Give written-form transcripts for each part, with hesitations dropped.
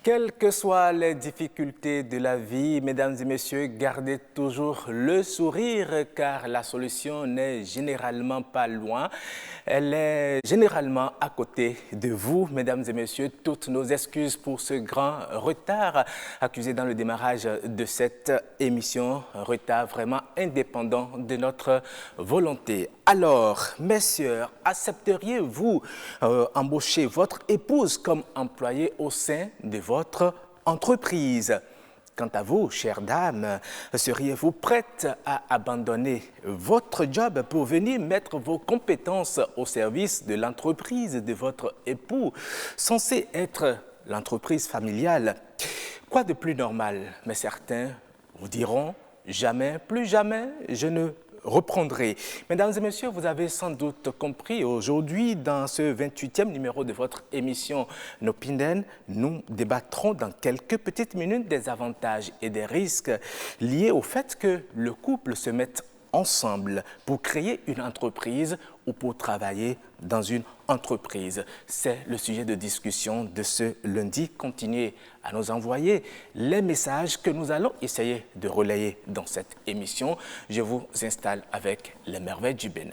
Quelles que soient les difficultés de la vie, mesdames et messieurs, gardez toujours le sourire car la solution n'est généralement pas loin. Elle est généralement à côté de vous, mesdames et messieurs. Toutes nos excuses pour ce grand retard accusé dans le démarrage de cette émission. Retard vraiment indépendant de notre volonté. Alors, messieurs, accepteriez-vous embaucher votre épouse comme employée au sein de votre entreprise? Quant à vous, chères dames, seriez-vous prêtes à abandonner votre job pour venir mettre vos compétences au service de l'entreprise de votre époux, censée être l'entreprise familiale? Quoi de plus normal? Mais certains vous diront jamais, plus jamais, je ne reprendrai. Mesdames et messieurs, vous avez sans doute compris, aujourd'hui, dans ce 28e numéro de votre émission Nopinen, nous débattrons dans quelques petites minutes des avantages et des risques liés au fait que le couple se mette ensemble pour créer une entreprise ou pour travailler dans une entreprise. C'est le sujet de discussion de ce lundi. Continuez à nous envoyer les messages que nous allons essayer de relayer dans cette émission. Je vous installe avec les merveilles du Bénin.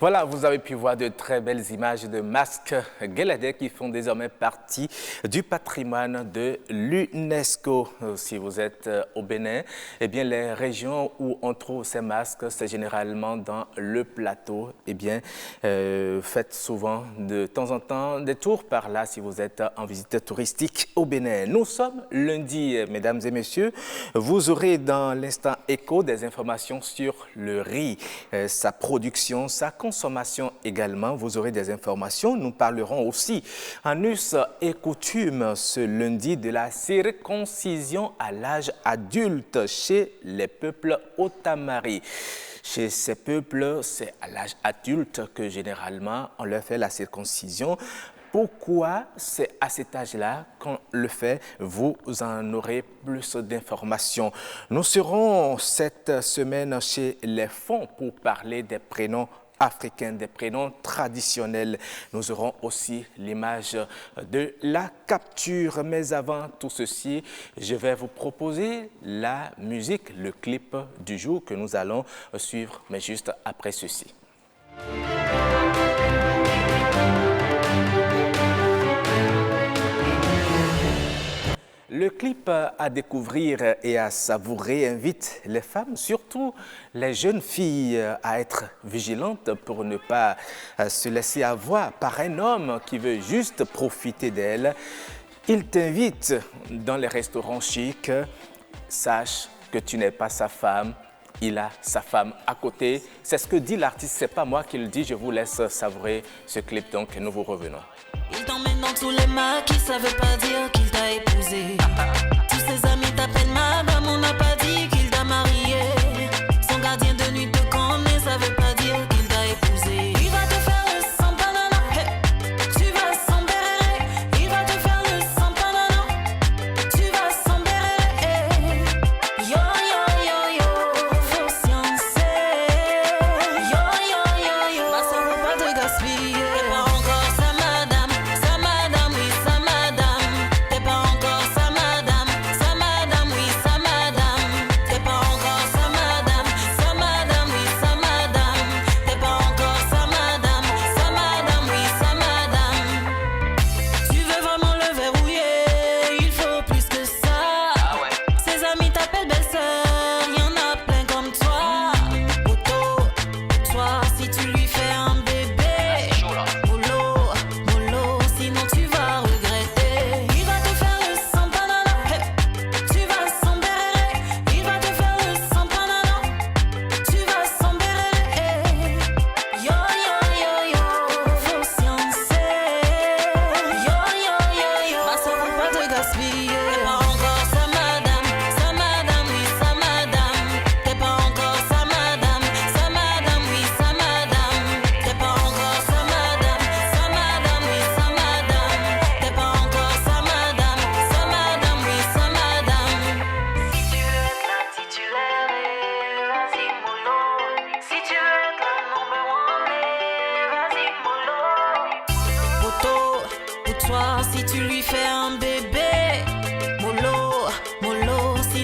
Voilà, vous avez pu voir de très belles images de masques guéladais qui font désormais partie du patrimoine de l'UNESCO. Si vous êtes au Bénin, eh bien les régions où on trouve ces masques, c'est généralement dans le plateau. Eh bien, faites souvent de temps en temps des tours par là si vous êtes en visite touristique au Bénin. Nous sommes lundi, mesdames et messieurs. Vous aurez dans l'instant écho des informations sur le riz, sa production, sa consommation également. Vous aurez des informations. Nous parlerons aussi en us et coutume ce lundi de la circoncision à l'âge adulte chez les peuples Otamari. Chez ces peuples, c'est à l'âge adulte que généralement on leur fait la circoncision. Pourquoi c'est à cet âge-là qu'on le fait? Vous en aurez plus d'informations. Nous serons cette semaine chez les Fonds pour parler des prénoms africains, des prénoms traditionnels. Nous aurons aussi l'image de la capture. Mais avant tout ceci, je vais vous proposer la musique, le clip du jour que nous allons suivre, mais juste après ceci. Le clip à découvrir et à savourer invite les femmes, surtout les jeunes filles, à être vigilantes pour ne pas se laisser avoir par un homme qui veut juste profiter d'elles. Il t'invite dans les restaurants chics. Sache que tu n'es pas sa femme. Il a sa femme à côté. C'est ce que dit l'artiste, c'est pas moi qui le dis. Je vous laisse savourer ce clip, donc nous vous revenons. Il t'emmène dans tous les maquis, ça veut pas dire qu'il t'a épousé. Tous ses amis t'appellent madame, on n'a pas dit qu'il t'a marié. Son gardien de nuit te connaît, ça veut pas dire qu'il t'a épousé. Il va te faire le sang banana, hey. Tu vas sans béret. Il va te faire le sang banana, tu vas sans béret, hey. Yo yo yo yo, faut sciencer. Yo yo yo yo, ma soeur faut pas te gaspiller. Prépare encore sa madame,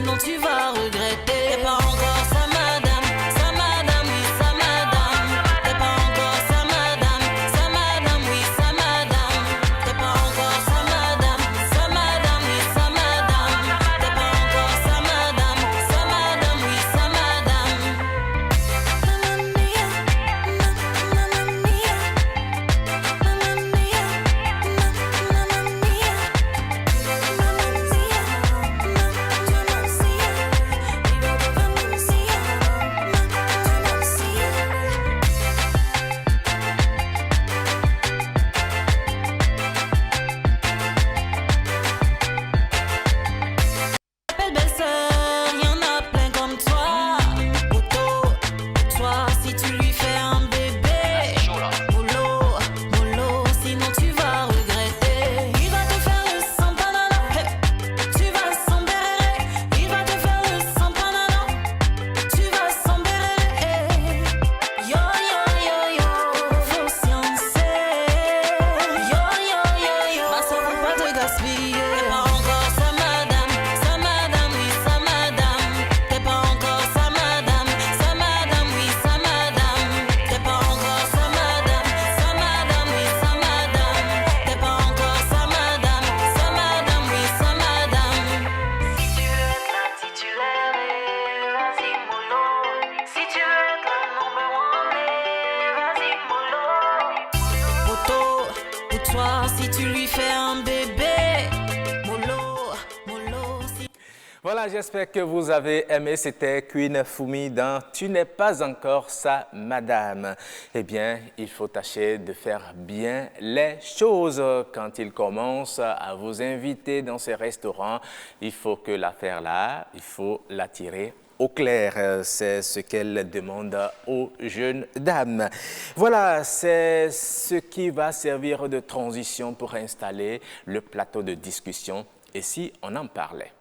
sinon tu vas regretter. T'es pas encore sa madame, oui, sa madame. T'es pas encore sa madame, oui, sa madame. T'es pas encore sa madame, oui, sa madame. T'es pas encore sa madame, oui, sa madame. Mamma mia, mamma mia, mamma mia, mamma mia. Belle-sœur, y'en a plein comme toi. Auto, toi, si tu lui fais un bébé. Mollo, mollo, sinon tu vas regretter. Il va te faire le sang banana, hey. Tu vas s'embêter. Il va te faire le sang banana, tu vas s'embêter. Yo, yo, yo, yo, faut sciencer. Yo, yo, yo, yo, ma soeur, faut pas te gaspiller. T'es pas encore sa madame, oui, sa madame. T'es pas encore sa madame, oui, sa madame. T'es pas encore sa madame, oui, sa madame. T'es pas encore sa madame, oui, sa madame. Si tu veux être la titulaire, vas-y mollo. Si tu veux être la number one, vas-y mollo. Poto, pour toi, si tu lui fais un bébé. Mollo, mollo, si... Voilà, j'espère que vous avez aimé. C'était Queen Fumi dans « Tu n'es pas encore sa madame ». Eh bien, il faut tâcher de faire bien les choses. Quand il commence à vous inviter dans ces restaurants, il faut que l'affaire là, il faut la tirer au clair. C'est ce qu'elle demande aux jeunes dames. Voilà, c'est ce qui va servir de transition pour installer le plateau de discussion. Et si on en parlait?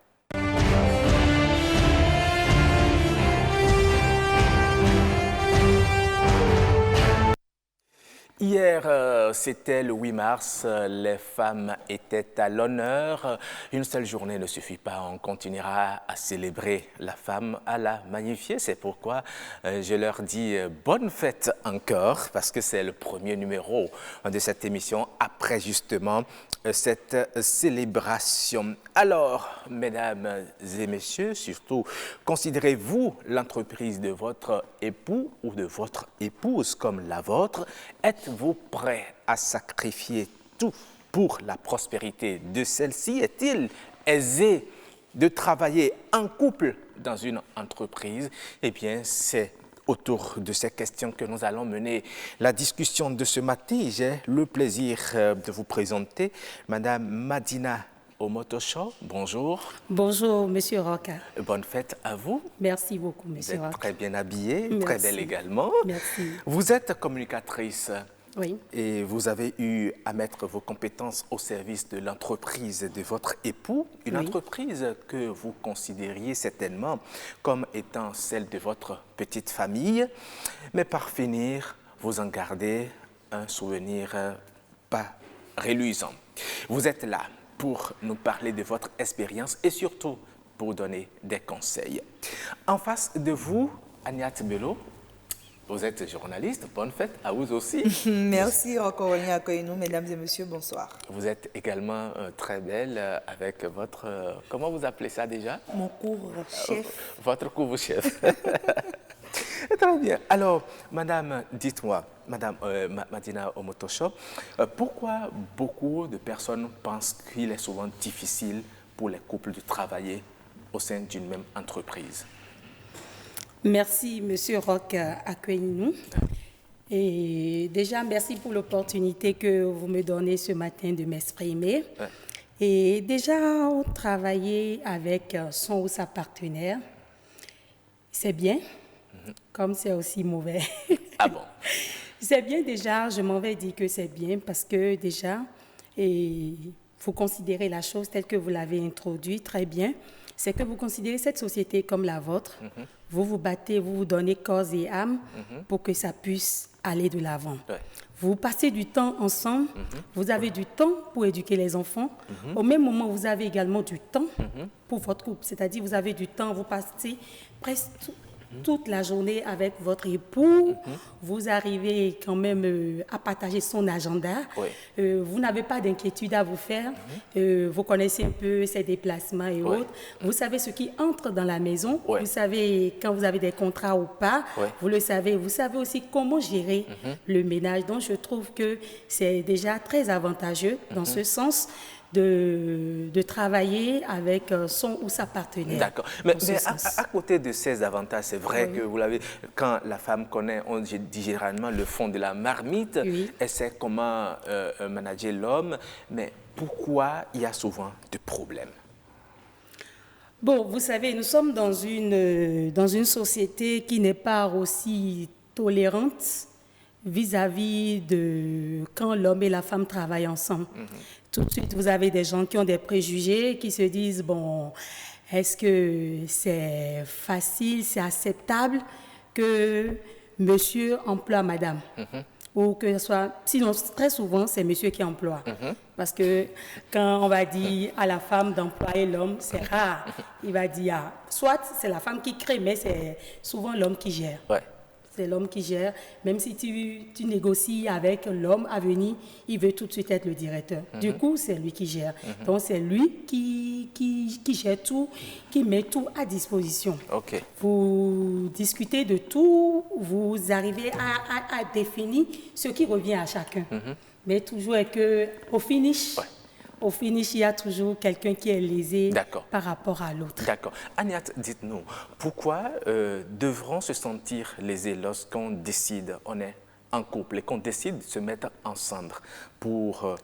Hier, c'était le 8 mars, les femmes étaient à l'honneur. Une seule journée ne suffit pas, on continuera à célébrer la femme, à la magnifier. C'est pourquoi je leur dis bonne fête encore, parce que c'est le premier numéro de cette émission, après justement cette célébration. Alors, mesdames et messieurs, surtout, considérez-vous l'entreprise de votre époux ou de votre épouse comme la vôtre? Êtes-vous prêt à sacrifier tout pour la prospérité de celle-ci? Est-il aisé de travailler en couple dans une entreprise? Eh bien, c'est autour de ces questions que nous allons mener la discussion de ce matin. J'ai le plaisir de vous présenter Madame Madina Omotosho. Bonjour. Bonjour, Monsieur Roca. Bonne fête à vous. Merci beaucoup, Vous Monsieur êtes Roca. très bien habillée, Merci. très belle également. Merci. Vous êtes communicatrice. Oui. Et vous avez eu à mettre vos compétences au service de l'entreprise de votre époux, une Oui. entreprise que vous considériez certainement comme étant celle de votre petite famille. Mais par finir, vous en gardez un souvenir pas reluisant. Vous êtes là pour nous parler de votre expérience et surtout pour donner des conseils. En face de vous, Agnat Bello, vous êtes journaliste, bonne fête à vous aussi. Merci encore, Olnia Akoyenou, mesdames et messieurs, bonsoir. Vous êtes également très belle avec votre, comment vous appelez ça déjà? Mon couvre-chef. Votre couvre-chef. Très bien. Alors, madame, dites-moi, madame Madina Omotosho, pourquoi beaucoup de personnes pensent qu'il est souvent difficile pour les couples de travailler au sein d'une même entreprise? Merci, Monsieur Roch Akwenou. Et déjà, merci pour l'opportunité que vous me donnez ce matin de m'exprimer. Ouais. Et déjà, travailler avec son ou sa partenaire, c'est bien, comme c'est aussi mauvais. Ah bon? C'est bien déjà, je m'en vais dire que c'est bien parce que déjà, il faut considérer la chose telle que vous l'avez introduit très bien. C'est que vous considérez cette société comme la vôtre. Vous vous battez, vous vous donnez corps et âme pour que ça puisse aller de l'avant. Ouais. Vous passez du temps ensemble, vous avez du temps pour éduquer les enfants. Au même moment, vous avez également du temps pour votre couple. C'est-à-dire, vous avez du temps, vous passez presque toute la journée avec votre époux. Vous arrivez quand même à partager son agenda. Oui. Vous n'avez pas d'inquiétude à vous faire. Vous connaissez un peu ses déplacements et autres. Vous savez ce qui entre dans la maison. Oui. Vous savez quand vous avez des contrats ou pas. Oui. Vous le savez. Vous savez aussi comment gérer le ménage. Donc, je trouve que c'est déjà très avantageux dans ce sens de travailler avec son ou sa partenaire. D'accord. Mais sens. à côté de ces avantages, c'est vrai que vous l'avez, quand la femme connaît, on dit généralement le fond de la marmite, elle sait comment manager l'homme, mais pourquoi il y a souvent des problèmes? Bon, vous savez, nous sommes dans une société qui n'est pas aussi tolérante vis-à-vis de quand l'homme et la femme travaillent ensemble. Tout de suite, vous avez des gens qui ont des préjugés, qui se disent, bon, est-ce que c'est facile, c'est acceptable que monsieur emploie madame? Ou que ce soit, sinon très souvent c'est monsieur qui emploie. Parce que quand on va dire à la femme d'employer l'homme, c'est rare. Il va dire, soit c'est la femme qui crée, mais c'est souvent l'homme qui gère. Ouais. C'est l'homme qui gère. Même si tu négocies avec l'homme à venir, il veut tout de suite être le directeur. Du coup, c'est lui qui gère. Donc, c'est lui qui gère tout, qui met tout à disposition. OK. Vous discutez de tout, vous arrivez à définir ce qui revient à chacun. Mais toujours est que au finish, il y a toujours quelqu'un qui est lésé par rapport à l'autre. D'accord. Aniat, dites-nous, pourquoi devront se sentir lésés lorsqu'on décide, on est en couple et qu'on décide de se mettre ensemble pour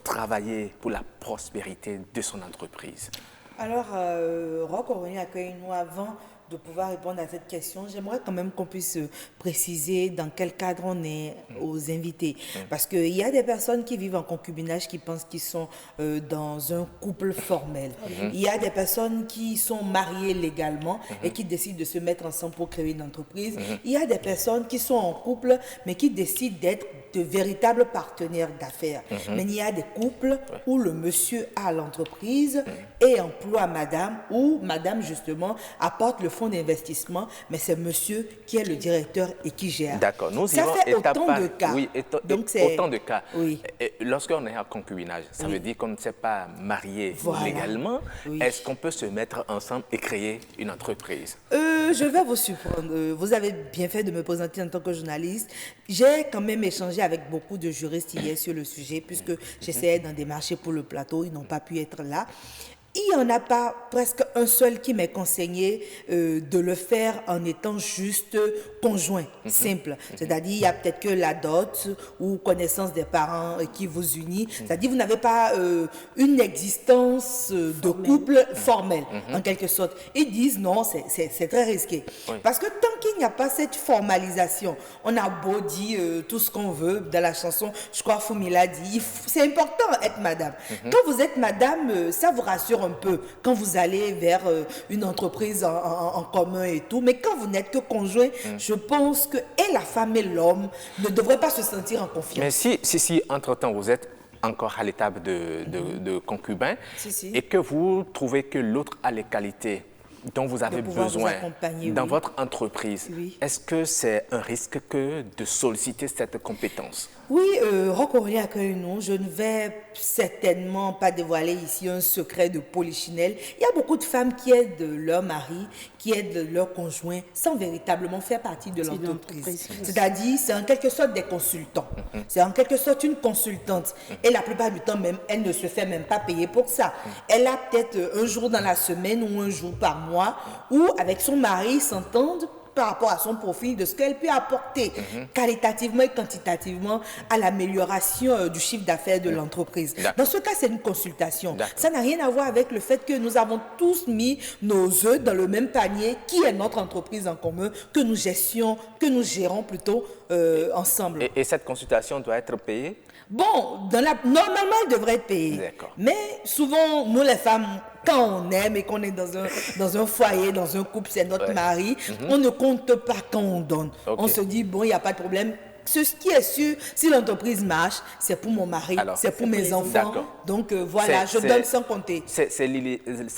travailler pour la prospérité de son entreprise? Alors, Roch Oroni, accueille-nous avant de pouvoir répondre à cette question. J'aimerais quand même qu'on puisse préciser dans quel cadre on est aux invités. Parce qu'il y a des personnes qui vivent en concubinage qui pensent qu'ils sont dans un couple formel. Il y a des personnes qui sont mariées légalement et qui décident de se mettre ensemble pour créer une entreprise. Il y a des personnes qui sont en couple mais qui décident d'être de véritables partenaires d'affaires. Mais il y a des couples où le monsieur a l'entreprise et emploie madame, ou madame justement apporte le fonds d'investissement, mais c'est monsieur qui est le directeur et qui gère. D'accord. Nous ça irons fait étape autant par de cas. Oui, donc autant de cas. Oui. Lorsqu'on est en concubinage, ça veut dire qu'on ne s'est pas marié légalement. Est-ce qu'on peut se mettre ensemble et créer une entreprise? Je vais vous surprendre. Vous avez bien fait de me présenter en tant que journaliste. J'ai quand même échangé avec beaucoup de juristes hier sur le sujet, puisque j'essayais d'en démarcher pour le plateau. Ils n'ont pas pu être là. Il n'y en a pas presque un seul qui m'ait conseillé de le faire en étant juste conjoint, simple. C'est-à-dire, il y a peut-être que la dot ou connaissance des parents qui vous unit. C'est-à-dire, vous n'avez pas une existence de couple formelle, en quelque sorte. Ils disent non, c'est très risqué. Parce que tant qu'il n'y a pas cette formalisation, on a beau dire tout ce qu'on veut dans la chanson, je crois Fumila dit, c'est important être madame. Quand vous êtes madame, ça vous rassure un peu quand vous allez vers une entreprise en commun et tout, mais quand vous n'êtes que conjoint, je pense que et la femme et l'homme ne devraient pas se sentir en confiance. Mais si entre-temps vous êtes encore à l'étape de concubin et que vous trouvez que l'autre a les qualités dont vous avez besoin dans votre entreprise, est-ce que c'est un risque que de solliciter cette compétence? Oui, Roch Oroni, accueille-nous. Je ne vais certainement pas dévoiler ici un secret de polichinelle. Il y a beaucoup de femmes qui aident leur mari, qui aident leur conjoint sans véritablement faire partie de l'entreprise. C'est-à-dire, c'est en quelque sorte des consultants. C'est en quelque sorte une consultante. Et la plupart du temps, même, elle ne se fait même pas payer pour ça. Elle a peut-être un jour dans la semaine ou un jour par mois où, avec son mari, ils s'entendent par rapport à son profil, de ce qu'elle peut apporter qualitativement et quantitativement à l'amélioration du chiffre d'affaires de l'entreprise. Dans ce cas, c'est une consultation. Ça n'a rien à voir avec le fait que nous avons tous mis nos œufs dans le même panier, qui est notre entreprise en commun, que nous gérons plutôt ensemble. Et cette consultation doit être payée? Bon, normalement, elle devrait être payée. Mais souvent, nous les femmes, quand on aime et qu'on est dans un foyer, dans un couple, c'est notre mari, on ne compte pas quand on donne. On se dit, bon, il n'y a pas de problème. Ce qui est sûr, si l'entreprise marche, c'est pour mon mari, c'est pour mes enfants. D'accord. Donc voilà, je donne sans compter. C'est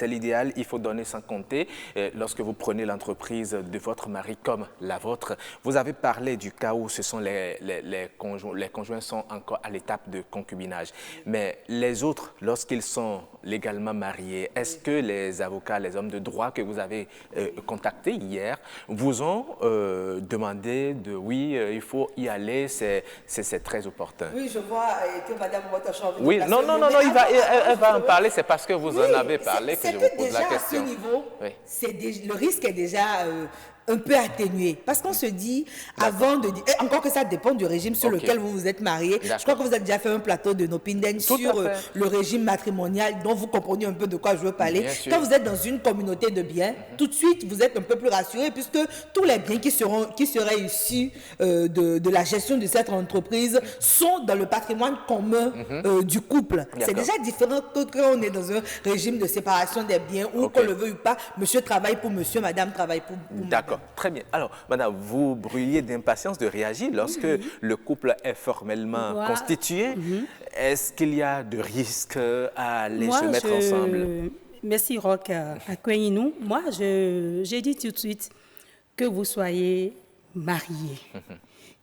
l'idéal, il faut donner sans compter. Lorsque vous prenez l'entreprise de votre mari comme la vôtre, vous avez parlé du cas où ce sont les conjoints sont encore à l'étape de concubinage. Mais les autres, lorsqu'ils sont légalement mariés, est-ce que les avocats, les hommes de droit que vous avez contactés hier, vous ont demandé de oui, il faut y aller, c'est très opportun? Oui, je vois que Madame Watachon... Oui, non, elle va en parler, c'est parce que vous en avez parlé que je vous pose la question. À ce niveau, le risque est déjà un peu atténué. Parce qu'on se dit, avant de dire, encore que ça dépend du régime sur lequel vous vous êtes marié. Je crois que vous avez déjà fait un plateau de Nopinden sur le régime matrimonial, dont vous comprenez un peu de quoi je veux parler. Quand vous êtes dans une communauté de biens, tout de suite, vous êtes un peu plus rassuré, puisque tous les biens qui seraient issus de la gestion de cette entreprise sont dans le patrimoine commun du couple. C'est déjà différent que quand on est dans un régime de séparation des biens, où qu'on le veuille ou pas, monsieur travaille pour monsieur, madame travaille pour madame. D'accord, très bien. Alors, madame, vous brûliez d'impatience de réagir lorsque le couple est formellement constitué. Est-ce qu'il y a de risques à aller se mettre ensemble? Merci, Roch, à Koueninou. Moi, j'ai dit tout de suite que vous soyez mariés,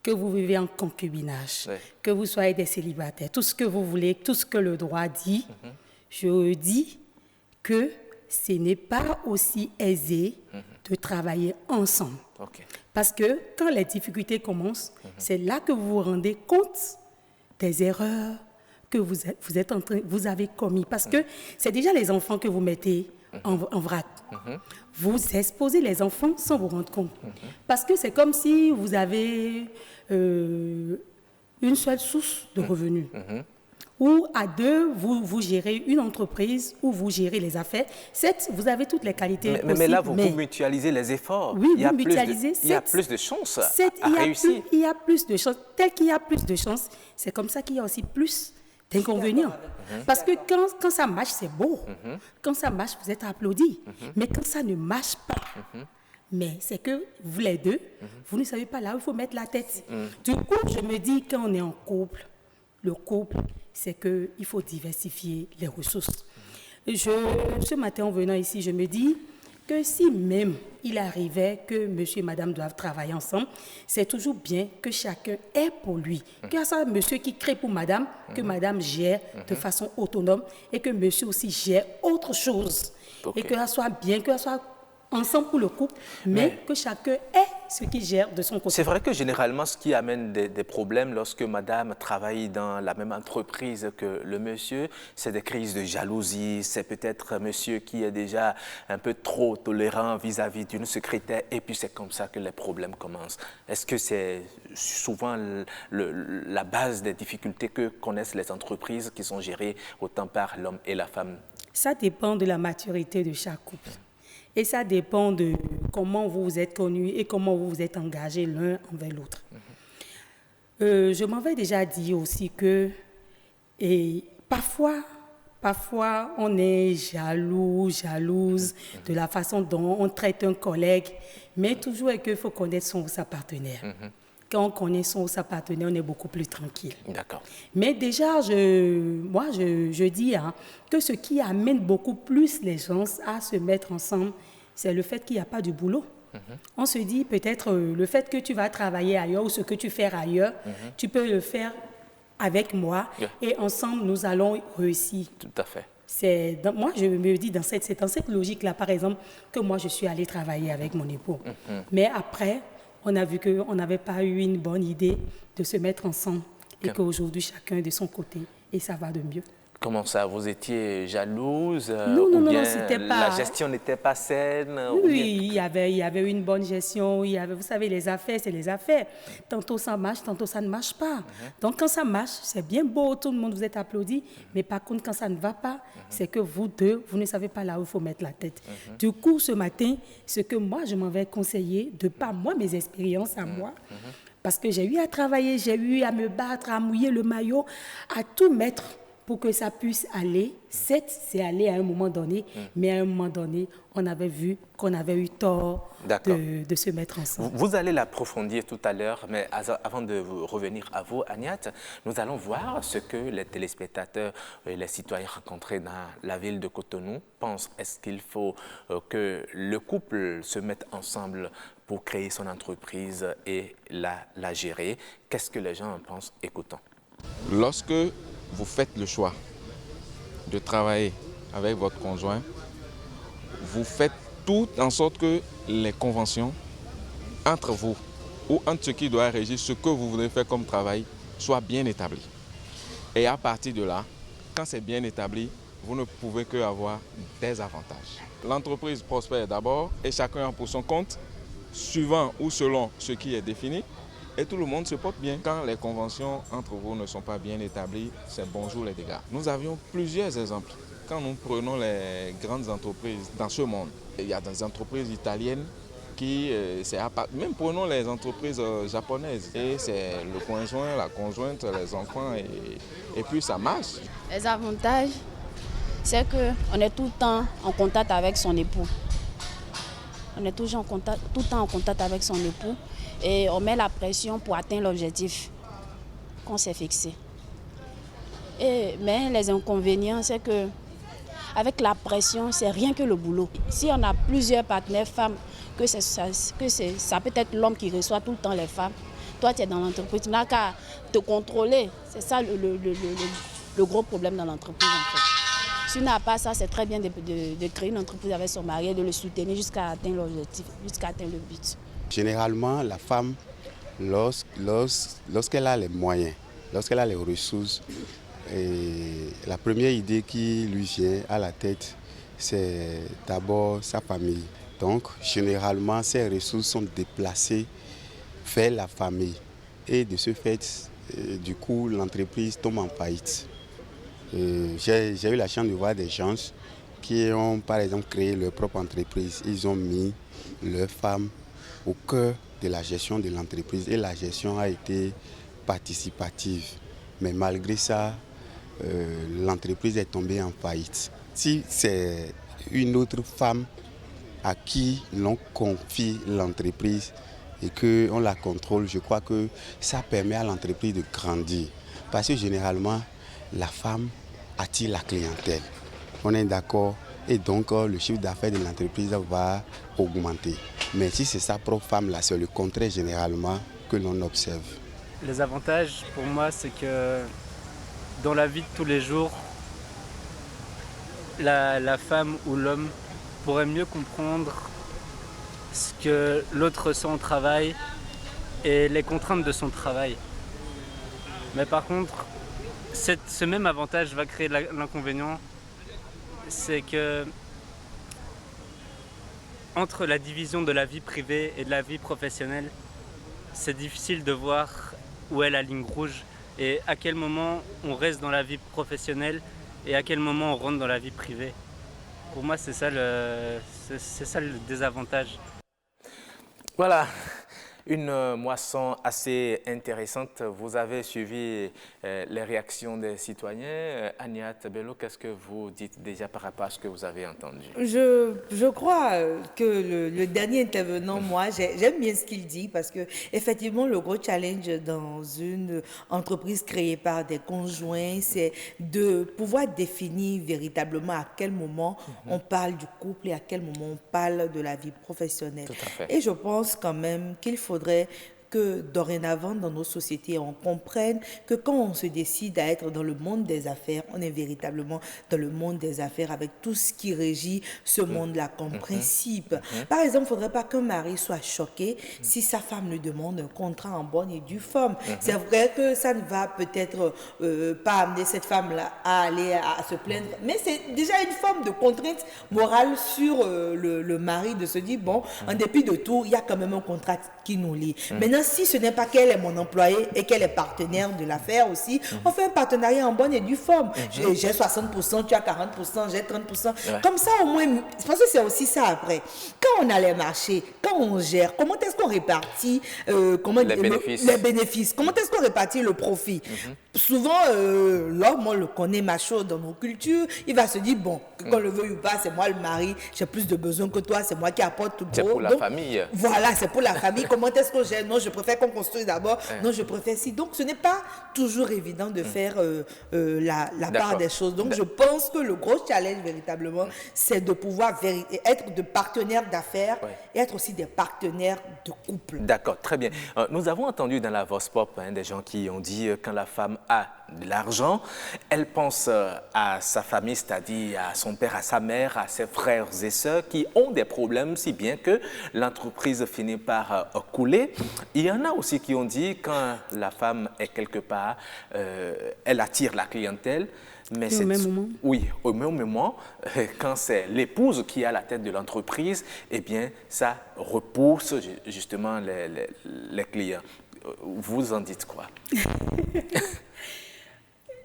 que vous vivez en concubinage, que vous soyez des célibataires, tout ce que vous voulez, tout ce que le droit dit, je dis que ce n'est pas aussi aisé de travailler ensemble. Parce que quand les difficultés commencent, c'est là que vous vous rendez compte des erreurs que vous avez commises. Parce que c'est déjà les enfants que vous mettez en vrac. Vous exposez les enfants sans vous rendre compte. Parce que c'est comme si vous avez une seule source de revenus. Ou à deux, vous gérez une entreprise, ou vous gérez les affaires. Certes, vous avez toutes les qualités possibles. Mais là, vous mutualisez les efforts. Oui, vous mutualisez. Il y a plus de chances à réussir. Il y a plus de chances. Tel qu'il y a plus de chances, c'est comme ça qu'il y a aussi plus d'inconvénients. Parce que quand ça marche, c'est beau. Quand ça marche, vous êtes applaudis. Mais quand ça ne marche pas, mais c'est que vous les deux, vous ne savez pas là où il faut mettre la tête. Du coup, je me dis, quand on est en couple, le couple, c'est qu'il faut diversifier les ressources. Ce matin, en venant ici, je me dis que si même il arrivait que monsieur et madame doivent travailler ensemble, c'est toujours bien que chacun ait pour lui. Que ce soit monsieur qui crée pour madame, que madame gère de façon autonome et que monsieur aussi gère autre chose. Et que ça soit bien, que ça soit ensemble pour le couple, mais que chacun ait ce qu'il gère de son côté. C'est vrai que généralement, ce qui amène des problèmes lorsque madame travaille dans la même entreprise que le monsieur, c'est des crises de jalousie, c'est peut-être monsieur qui est déjà un peu trop tolérant vis-à-vis d'une secrétaire, et puis c'est comme ça que les problèmes commencent. Est-ce que c'est souvent la base des difficultés que connaissent les entreprises qui sont gérées autant par l'homme et la femme? Ça dépend de la maturité de chaque couple. Et ça dépend de comment vous vous êtes connus et comment vous vous êtes engagés l'un envers l'autre. Je m'avais déjà dit aussi que parfois, on est jalouse de la façon dont on traite un collègue, mais toujours qu'il faut connaître son ou sa partenaire. Quand on connaît son ou sa partenaire, on est beaucoup plus tranquille. D'accord. Mais déjà, je dis que ce qui amène beaucoup plus les gens à se mettre ensemble, c'est le fait qu'il n'y a pas de boulot. On se dit peut-être le fait que tu vas travailler ailleurs ou ce que tu fais ailleurs, tu peux le faire avec moi et ensemble, nous allons réussir. Tout à fait. Moi, je me dis, c'est dans cette logique-là, par exemple, que moi, je suis allée travailler avec mon époux. Mais après, on a vu qu'on n'avait pas eu une bonne idée de se mettre ensemble et qu'aujourd'hui, chacun de son côté, et ça va de mieux. Comment ça? Vous étiez jalouse? Non, c'était pas... La gestion n'était pas saine? Oui, il y avait une bonne gestion. Vous savez, les affaires, c'est les affaires. Tantôt ça marche, tantôt ça ne marche pas. Donc quand ça marche, c'est bien beau, tout le monde vous est applaudi. Mais par contre, quand ça ne va pas, c'est que vous deux, vous ne savez pas là où il faut mettre la tête. Du coup, ce matin, ce que moi, je m'avais conseillé, de par moi, mes expériences à moi, parce que j'ai eu à travailler, j'ai eu à me battre, à mouiller le maillot, à tout mettre pour que ça puisse aller. Certes, c'est allé à un moment donné, mais à un moment donné, on avait vu qu'on avait eu tort de se mettre ensemble. Vous allez l'approfondir tout à l'heure, mais avant de revenir à vous, Agnate, nous allons voir ce que les téléspectateurs et les citoyens rencontrés dans la ville de Cotonou pensent. Est-ce qu'il faut que le couple se mette ensemble pour créer son entreprise et la gérer? Qu'est-ce que les gens en pensent? Écoutons. Lorsque vous faites le choix de travailler avec votre conjoint, vous faites tout en sorte que les conventions entre vous ou entre ce qui doit régir ce que vous voulez faire comme travail soient bien établies. Et à partir de là, quand c'est bien établi, vous ne pouvez qu'avoir des avantages. L'entreprise prospère d'abord et chacun pour son compte, suivant ou selon ce qui est défini. Et tout le monde se porte bien. Quand les conventions entre vous ne sont pas bien établies, c'est bonjour les dégâts. Nous avions plusieurs exemples. Quand nous prenons les grandes entreprises dans ce monde, il y a des entreprises italiennes qui, même prenons les entreprises japonaises. Et c'est le conjoint, la conjointe, les enfants et puis ça marche. Les avantages, c'est qu'on est tout le temps en contact avec son époux. On est toujours tout le temps en contact avec son époux. Et on met la pression pour atteindre l'objectif qu'on s'est fixé. Mais les inconvénients, c'est que avec la pression, c'est rien que le boulot. Si on a plusieurs partenaires femmes, ça peut être l'homme qui reçoit tout le temps les femmes. Toi, tu es dans l'entreprise, tu n'as qu'à te contrôler. C'est ça le gros problème dans l'entreprise, en fait. Si tu n'as pas ça, c'est très bien de créer une entreprise avec son mari et de le soutenir jusqu'à atteindre l'objectif, jusqu'à atteindre le but. Généralement, la femme, lorsqu'elle a les moyens, lorsqu'elle a les ressources, la première idée qui lui vient à la tête, c'est d'abord sa famille. Donc, généralement, ces ressources sont déplacées vers la famille. Et de ce fait, du coup, l'entreprise tombe en faillite. J'ai eu la chance de voir des gens qui ont, par exemple, créé leur propre entreprise. Ils ont mis leurs femmes au cœur de la gestion de l'entreprise et la gestion a été participative. Mais malgré ça, l'entreprise est tombée en faillite. Si c'est une autre femme à qui l'on confie l'entreprise et qu'on la contrôle, je crois que ça permet à l'entreprise de grandir. Parce que généralement, la femme attire la clientèle. On est d'accord? Et donc, le chiffre d'affaires de l'entreprise va augmenter. Mais si c'est sa propre femme, là, c'est le contraire généralement que l'on observe. Les avantages, pour moi, c'est que dans la vie de tous les jours, la femme ou l'homme pourrait mieux comprendre ce que l'autre ressent au travail et les contraintes de son travail. Mais par contre, ce même avantage va créer l'inconvénient, c'est que entre la division de la vie privée et de la vie professionnelle, c'est difficile de voir où est la ligne rouge et à quel moment on reste dans la vie professionnelle et à quel moment on rentre dans la vie privée. Pour moi, c'est ça le désavantage. Voilà. Une moisson assez intéressante. Vous avez suivi les réactions des citoyens. Agnate Bello, qu'est-ce que vous dites déjà par rapport à ce que vous avez entendu? Je crois que le dernier intervenant, moi, j'aime bien ce qu'il dit parce que effectivement, le gros challenge dans une entreprise créée par des conjoints, c'est de pouvoir définir véritablement à quel moment on parle du couple et à quel moment on parle de la vie professionnelle. Tout à fait. Et je pense quand même qu'il faudrait que dorénavant dans nos sociétés, on comprenne que quand on se décide à être dans le monde des affaires, on est véritablement dans le monde des affaires avec tout ce qui régit ce monde-là comme principe. Par exemple, il ne faudrait pas qu'un mari soit choqué si sa femme lui demande un contrat en bonne et due forme. C'est vrai que ça ne va peut-être pas amener cette femme-là à aller à se plaindre, mais c'est déjà une forme de contrainte morale sur le mari de se dire, bon, en dépit de tout, il y a quand même un contrat qui nous lie. Maintenant, Maintenant, si ce n'est pas qu'elle est mon employée et qu'elle est partenaire de l'affaire aussi, on fait un partenariat en bonne et due forme. J'ai 60%, tu as 40%, j'ai 30%. Comme ça, au moins, parce que c'est aussi ça après. Quand on a les marchés, quand on gère, comment est-ce qu'on répartit les bénéfices? Comment est-ce qu'on répartit le profit? Souvent, l'homme, on le connaît macho dans nos cultures, il va se dire, bon, qu'on le veuille ou pas, c'est moi le mari, j'ai plus de besoins que toi, c'est moi qui apporte tout. C'est pour la famille. Voilà, c'est pour la famille. Comment est-ce que j'ai? Non, je préfère qu'on construise d'abord. Non, je préfère si. Donc, ce n'est pas toujours évident de faire la part des choses. Donc, je pense que le gros challenge, véritablement, c'est de pouvoir être de partenaires d'affaires et être aussi des partenaires de couple. D'accord, très bien. Nous avons entendu dans la Vox Pop des gens qui ont dit quand la femme a de l'argent, elle pense à sa famille, c'est-à-dire à son père, à sa mère, à ses frères et sœurs qui ont des problèmes, si bien que l'entreprise finit par couler. Il y en a aussi qui ont dit quand la femme est quelque part, elle attire la clientèle. Mais au même moment. Oui, au même moment, quand c'est l'épouse qui est à la tête de l'entreprise, eh bien, ça repousse justement les clients. Vous en dites quoi?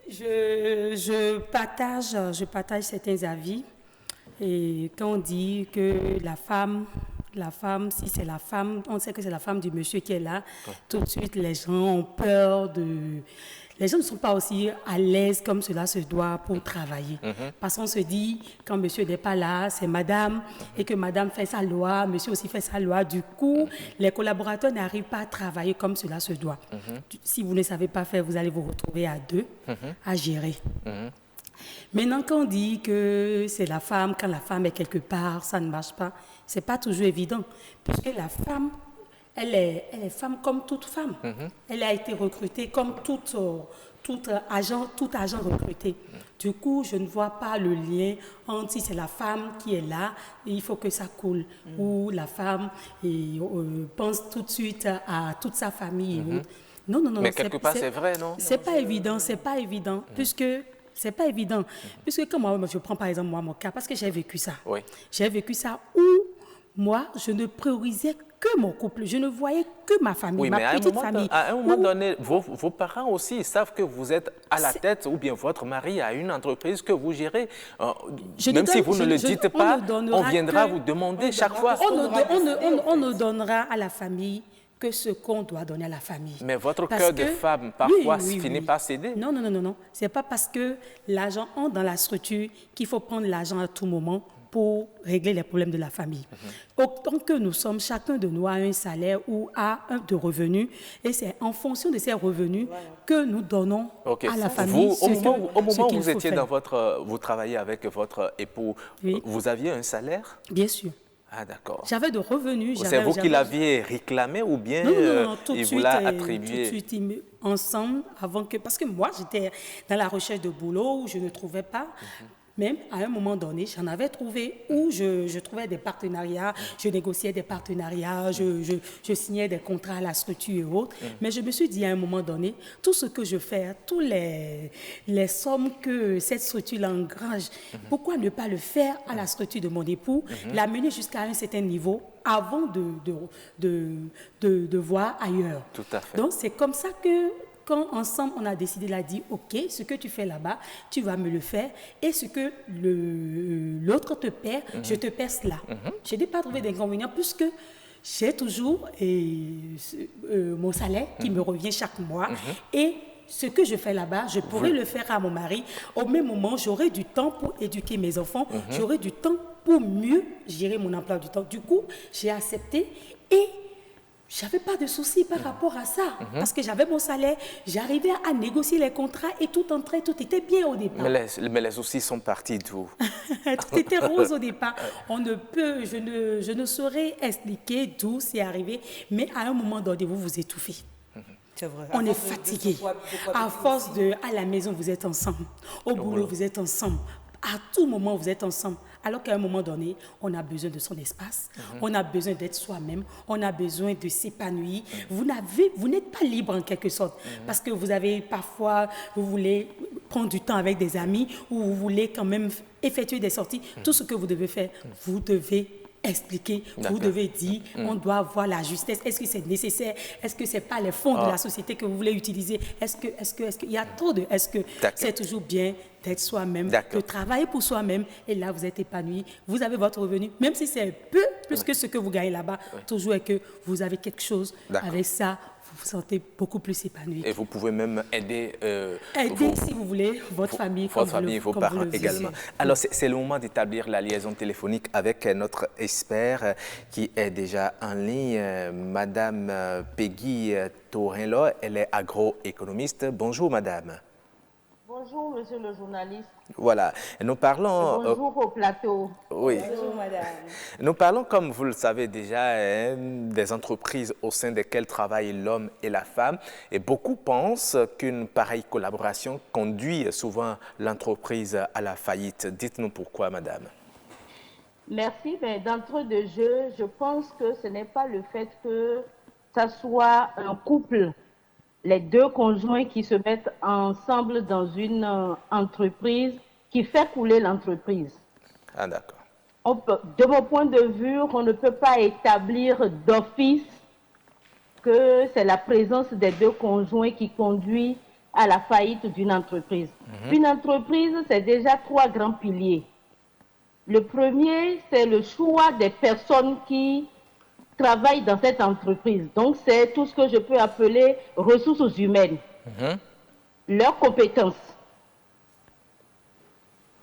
Je partage certains avis. Et quand on dit que la femme, si c'est la femme, on sait que c'est la femme du monsieur qui est là, tout de suite les gens ont peur de... Les gens ne sont pas aussi à l'aise comme cela se doit pour travailler. Parce qu'on se dit, quand monsieur n'est pas là, c'est madame, et que madame fait sa loi, monsieur aussi fait sa loi. Du coup, les collaborateurs n'arrivent pas à travailler comme cela se doit. Si vous ne savez pas faire, vous allez vous retrouver à deux, à gérer. Maintenant, quand on dit que c'est la femme, quand la femme est quelque part, ça ne marche pas, ce n'est pas toujours évident. Puisque la femme, elle est femme comme toute femme. Elle a été recrutée comme tout agent recruté. Du coup, je ne vois pas le lien entre si c'est la femme qui est là, et il faut que ça coule, ou la femme pense tout de suite à toute sa famille. Et autres. Non. Mais quelque part, c'est vrai, non? C'est pas évident, puisque... C'est pas évident. Puisque quand moi, je prends par exemple mon cas, parce que j'ai vécu ça. Oui. J'ai vécu ça où moi, je ne priorisais que mon couple. Je ne voyais que ma famille, ma petite famille. À un moment donné, vos parents aussi savent que vous êtes à la tête, ou bien votre mari a une entreprise que vous gérez. Même si vous ne le dites pas, on viendra vous demander chaque fois. On ne donnera à la famille que ce qu'on doit donner à la famille. Mais votre cœur de femme, parfois, finit par céder. Non. Ce n'est pas parce que l'argent entre dans la structure qu'il faut prendre l'argent à tout moment pour régler les problèmes de la famille. Autant que nous sommes, chacun de nous a un salaire ou a un de revenus, et c'est en fonction de ces revenus que nous donnons à la famille. Au moment où vous étiez dans vous travaillez avec votre époux, vous aviez un salaire? Bien sûr. Ah, d'accord. J'avais de revenus. C'est vous qui l'aviez réclamé ou bien il vous l'a attribué? Tout de suite, ensemble, avant que... Parce que moi, j'étais dans la recherche de boulot où je ne trouvais pas. Même à un moment donné, j'en avais trouvé où je trouvais des partenariats, je négociais des partenariats, je signais des contrats à la structure et autres. Mais je me suis dit à un moment donné, tout ce que je fais, tous les sommes que cette structure engrange, pourquoi ne pas le faire à la structure de mon époux, l'amener jusqu'à un certain niveau avant de voir ailleurs. Tout à fait. Donc c'est comme ça que... Quand ensemble, on a décidé, là, dit, OK, ce que tu fais là-bas, tu vas me le faire. Et ce que l'autre te perd, je te paie cela. Je n'ai pas trouvé d'inconvénient puisque j'ai toujours mon salaire qui me revient chaque mois. Et ce que je fais là-bas, je pourrais le faire à mon mari. Au même moment, j'aurai du temps pour éduquer mes enfants. J'aurai du temps pour mieux gérer mon emploi du temps. Du coup, j'ai accepté et... je n'avais pas de soucis par rapport à ça, parce que j'avais mon salaire, j'arrivais à négocier les contrats et tout entrait, tout était bien au départ. Mais les soucis sont partis d'où? Tout était rose au départ. Je ne saurais expliquer d'où c'est arrivé, mais à un moment donné, vous vous étouffez. C'est vrai. On est fatigué. À force à la maison, vous êtes ensemble. Au boulot, vous êtes ensemble. À tout moment, vous êtes ensemble. Alors qu'à un moment donné, on a besoin de son espace, on a besoin d'être soi-même, on a besoin de s'épanouir. Vous n'êtes pas libre en quelque sorte, parce que vous avez parfois, vous voulez prendre du temps avec des amis, ou vous voulez quand même effectuer des sorties. Tout ce que vous devez faire, vous devez expliquer, vous D'accord. devez dire, on doit avoir la justesse. Est-ce que c'est nécessaire? Est-ce que c'est pas les fonds de la société que vous voulez utiliser? Est-ce que il y a trop de... Est-ce que c'est toujours bien d'être soi-même, de travailler pour soi-même, et là, vous êtes épanoui, vous avez votre revenu, même si c'est peu plus que ce que vous gagnez là-bas, toujours est que vous avez quelque chose. Avec ça, vous vous sentez beaucoup plus épanoui. Et vous pouvez même aider... si vous voulez, votre famille, vos parents également. Alors, c'est le moment d'établir la liaison téléphonique avec notre expert qui est déjà en ligne, Madame Peggy Torinlo. Elle est agroéconomiste. Bonjour, Madame. Bonjour, monsieur le journaliste. Voilà, nous parlons... Bonjour au plateau. Oui. Bonjour, madame. Nous parlons, comme vous le savez déjà, des entreprises au sein desquelles travaillent l'homme et la femme. Et beaucoup pensent qu'une pareille collaboration conduit souvent l'entreprise à la faillite. Dites-nous pourquoi, madame. Merci. Mais d'entrée de jeu, je pense que ce n'est pas le fait que ça soit un couple, les deux conjoints qui se mettent ensemble dans une entreprise qui fait couler l'entreprise. Ah, d'accord. De mon point de vue, on ne peut pas établir d'office que c'est la présence des deux conjoints qui conduit à la faillite d'une entreprise. Une entreprise, c'est déjà 3 grands piliers. Le premier, c'est le choix des personnes qui travaillent dans cette entreprise. Donc, c'est tout ce que je peux appeler ressources humaines, leurs compétences.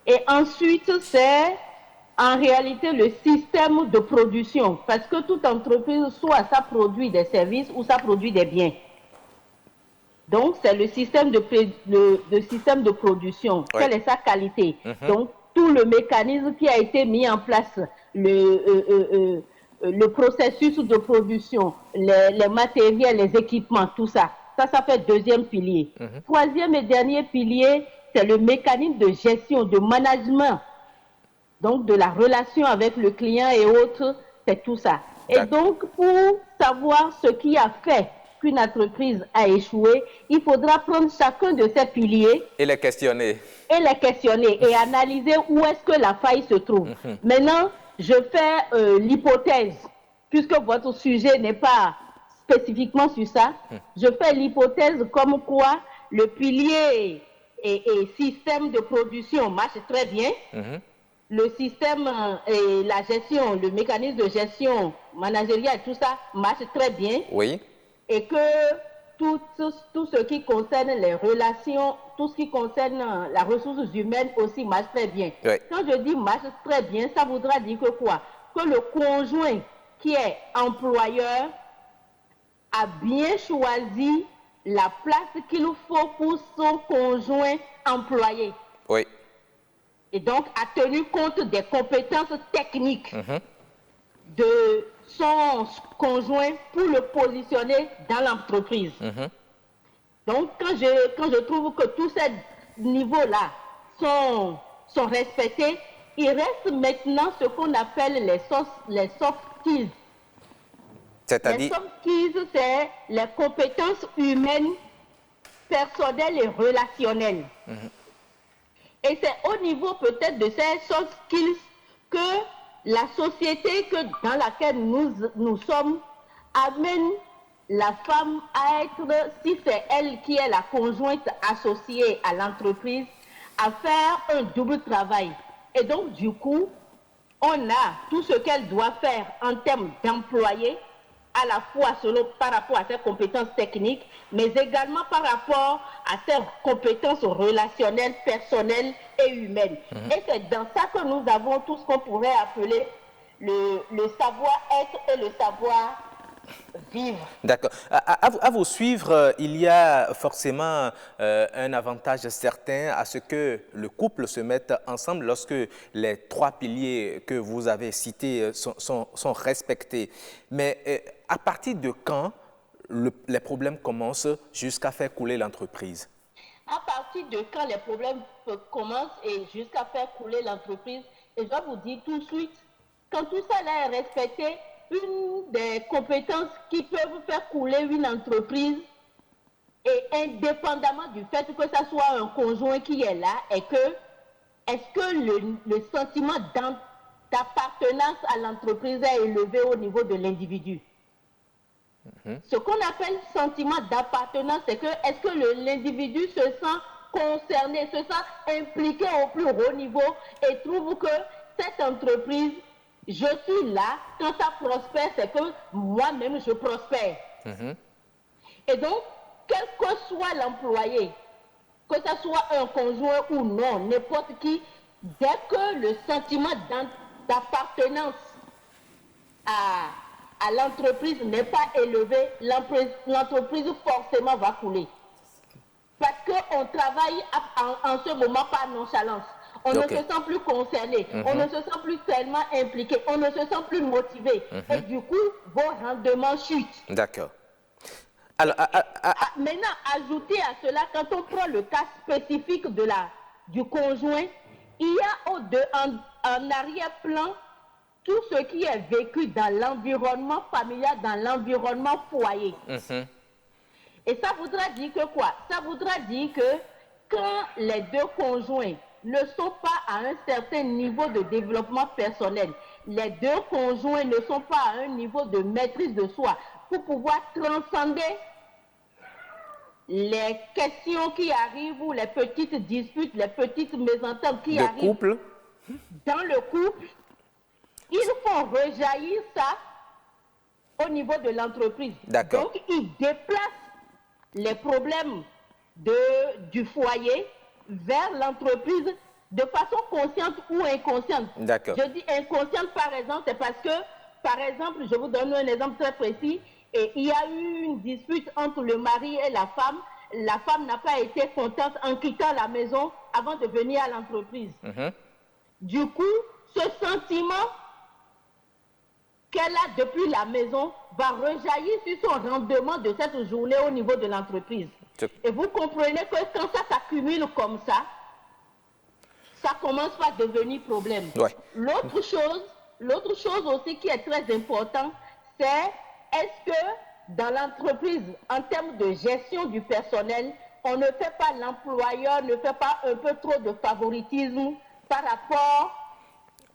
Et ensuite, c'est en réalité le système de production. Parce que toute entreprise, soit ça produit des services ou ça produit des biens. Donc, c'est le système système de production. Quelle est sa qualité? Donc, tout le mécanisme qui a été mis en place, le processus de production, les matériels, les équipements, tout ça. Ça fait deuxième pilier. Troisième et dernier pilier, c'est le mécanisme de gestion, de management. Donc, de la relation avec le client et autres, c'est tout ça. Et donc, pour savoir ce qui a fait qu'une entreprise a échoué, il faudra prendre chacun de ces piliers et les questionner. Et analyser où est-ce que la faille se trouve. Maintenant, je fais l'hypothèse, puisque votre sujet n'est pas spécifiquement sur ça, je fais l'hypothèse comme quoi le pilier et système de production marche très bien. Le système et la gestion, le mécanisme de gestion managériale, tout ça marche très bien. Oui. Et que tout ce qui concerne les relations, tout ce qui concerne la ressource humaine aussi marche très bien. Oui. Quand je dis marche très bien, ça voudra dire que quoi? Que le conjoint qui est employeur a bien choisi la place qu'il faut pour son conjoint employé. Oui. Et donc a tenu compte des compétences techniques de son conjoint pour le positionner dans l'entreprise. Donc, quand je trouve que tous ces niveaux-là sont respectés, il reste maintenant ce qu'on appelle les soft skills. C'est-à-dire? Les soft skills, c'est les compétences humaines, personnelles et relationnelles. Et c'est au niveau peut-être de ces soft skills que la société dans laquelle nous sommes amène la femme à être, si c'est elle qui est la conjointe associée à l'entreprise, à faire un double travail. Et donc, du coup, on a tout ce qu'elle doit faire en termes d'employé, à la fois par rapport à ses compétences techniques, mais également par rapport à ses compétences relationnelles, personnelles et humaines. Et c'est dans ça que nous avons tout ce qu'on pourrait appeler le savoir-être et le savoir-vivre. D'accord. À vous suivre, il y a forcément un avantage certain à ce que le couple se mette ensemble lorsque les 3 piliers que vous avez cités sont respectés. Mais à partir de quand les problèmes commencent jusqu'à faire couler l'entreprise? À partir de quand les problèmes commencent et jusqu'à faire couler l'entreprise, et je vais vous dire tout de suite, quand tout ça là est respecté, une des compétences qui peuvent faire couler une entreprise, et indépendamment du fait que ça soit un conjoint qui est là, est que est-ce que le sentiment d'appartenance à l'entreprise est élevé au niveau de l'individu. Ce qu'on appelle sentiment d'appartenance, c'est que est-ce que l'individu se sent concerné, se sent impliqué au plus haut niveau et trouve que cette entreprise, je suis là, quand ça prospère, c'est que moi-même je prospère. Et donc, quel que soit l'employé, que ce soit un conjoint ou non, n'importe qui, dès que le sentiment d'appartenance à l'entreprise n'est pas élevé, l'entreprise forcément va couler. Parce qu'on travaille en ce moment par nonchalance. On ne se sent plus concerné, on ne se sent plus tellement impliqué, on ne se sent plus motivé. Et du coup, vos rendements chutent. D'accord. Alors, maintenant, ajouter à cela, quand on prend le cas spécifique du conjoint, il y a en arrière-plan tout ce qui est vécu dans l'environnement familial, dans l'environnement foyer. Et ça voudra dire que quoi? Ça voudra dire que quand les deux conjoints ne sont pas à un certain niveau de développement personnel, les deux conjoints ne sont pas à un niveau de maîtrise de soi pour pouvoir transcender les questions qui arrivent ou les petites disputes, les petites mésententes qui arrivent dans le couple, ils font rejaillir ça au niveau de l'entreprise. Donc, ils déplacent les problèmes du foyer vers l'entreprise de façon consciente ou inconsciente. Je dis inconsciente, par exemple, c'est parce que, par exemple, je vous donne un exemple très précis, et il y a eu une dispute entre le mari et la femme n'a pas été contente en quittant la maison avant de venir à l'entreprise. Du coup, ce sentiment qu'elle a depuis la maison va rejaillir sur son rendement de cette journée au niveau de l'entreprise. Et vous comprenez que quand ça s'accumule comme ça commence à devenir problème. L'autre chose aussi qui est très importante, c'est est-ce que dans l'entreprise, en termes de gestion du personnel, on ne fait pas, l'employeur ne fait pas un peu trop de favoritisme par rapport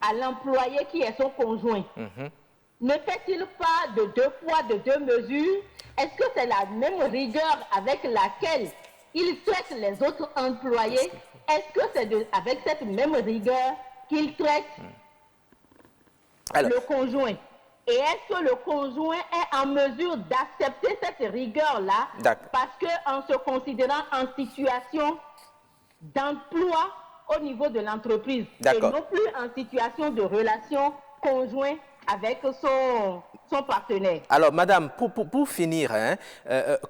à l'employé qui est son conjoint? Ne fait-il pas de deux poids, de deux mesures? Est-ce que c'est la même rigueur avec laquelle il traite les autres employés? Est-ce que c'est avec cette même rigueur qu'il traite le conjoint? Et est-ce que le conjoint est en mesure d'accepter cette rigueur-là parce qu'en se considérant en situation d'emploi au niveau de l'entreprise et non plus en situation de relation conjointe avec son partenaire. Alors, madame, pour finir,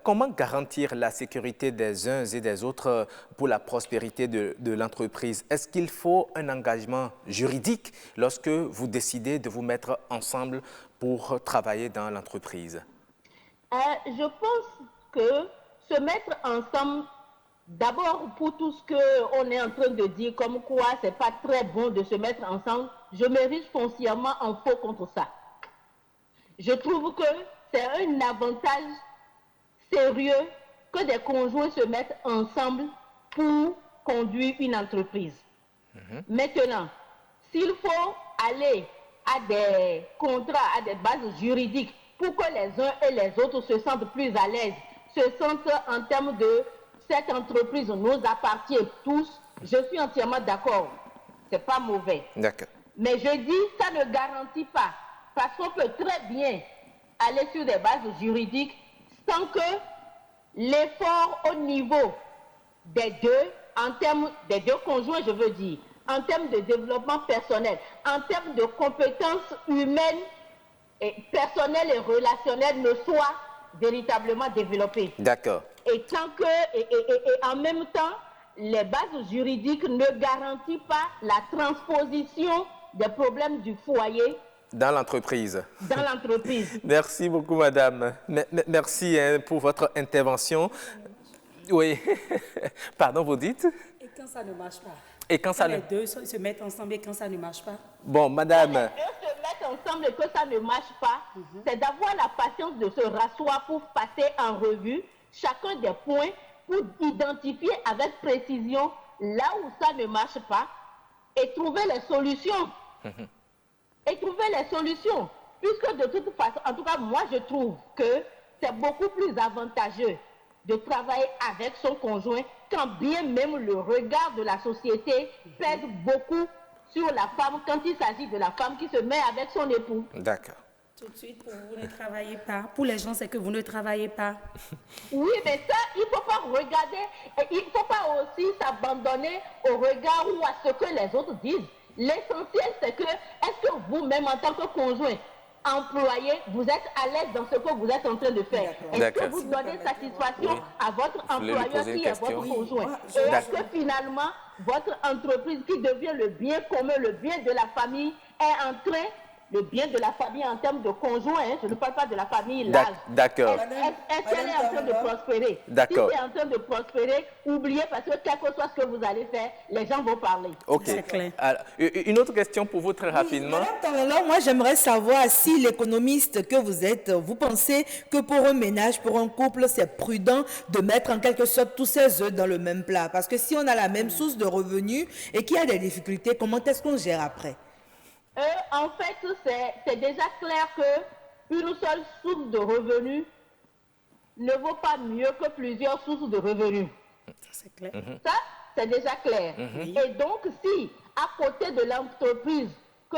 comment garantir la sécurité des uns et des autres pour la prospérité de l'entreprise? Est-ce qu'il faut un engagement juridique lorsque vous décidez de vous mettre ensemble pour travailler dans l'entreprise? Je pense que se mettre ensemble, d'abord pour tout ce qu'on est en train de dire, comme quoi c'est pas très bon de se mettre ensemble, je m'érige foncièrement en faux contre ça. Je trouve que c'est un avantage sérieux que des conjoints se mettent ensemble pour conduire une entreprise. Maintenant, s'il faut aller à des contrats, à des bases juridiques pour que les uns et les autres se sentent plus à l'aise, se sentent en termes de cette entreprise nous appartient tous, je suis entièrement d'accord. C'est pas mauvais. Mais je dis, ça ne garantit pas. Parce qu'on peut très bien aller sur des bases juridiques sans que l'effort au niveau des deux, en termes des deux conjoints, je veux dire, en termes de développement personnel, en termes de compétences humaines, et personnelles et relationnelles ne soit véritablement développé. Et tant que, et en même temps, les bases juridiques ne garantissent pas la transposition des problèmes du foyer dans l'entreprise. Dans l'entreprise. Merci beaucoup, madame. Merci pour votre intervention. Oui. Pardon, vous dites? Et quand ça ne marche pas? Et quand ça les deux se mettent ensemble et quand ça ne marche pas? Bon, madame. Quand les deux se mettent ensemble et que ça ne marche pas, c'est d'avoir la patience de se rasseoir pour passer en revue chacun des points pour identifier avec précision là où ça ne marche pas et trouver les solutions. et trouver les solutions. Puisque de toute façon, en tout cas, moi, je trouve que c'est beaucoup plus avantageux de travailler avec son conjoint quand bien même le regard de la société pèse beaucoup sur la femme quand il s'agit de la femme qui se met avec son époux. D'accord. Tout de suite, pour vous ne travaillez pas. Pour les gens, c'est que vous ne travaillez pas. Oui, mais ça, il ne faut pas regarder, il ne faut pas aussi s'abandonner au regard ou à ce que les autres disent. L'essentiel, c'est que, est-ce que vous-même, en tant que conjoint, employé, vous êtes à l'aise dans ce que vous êtes en train de faire? Est-ce que vous donnez satisfaction à votre employeur qui est votre conjoint? Et est-ce que finalement, votre entreprise qui devient le bien commun, le bien de la famille, est en train, le bien de la famille en termes de conjoint, hein, je ne parle pas de la famille large. D'accord. Est-ce qu'elle est en train de prospérer? D'accord. Si c'est en train de prospérer, oubliez parce que quel que soit ce que vous allez faire, les gens vont parler. Ok. C'est clair. Alors, une autre question pour vous très rapidement. Madame Tanlala, moi j'aimerais savoir si l'économiste que vous êtes, vous pensez que pour un ménage, pour un couple, c'est prudent de mettre en quelque sorte tous ses œufs dans le même plat. Parce que si on a la même source de revenus et qu'il y a des difficultés, comment est-ce qu'on gère après? En fait, c'est déjà clair qu'une seule source de revenus ne vaut pas mieux que plusieurs sources de revenus. C'est clair. Ça, c'est déjà clair. Et donc, si, à côté de l'entreprise que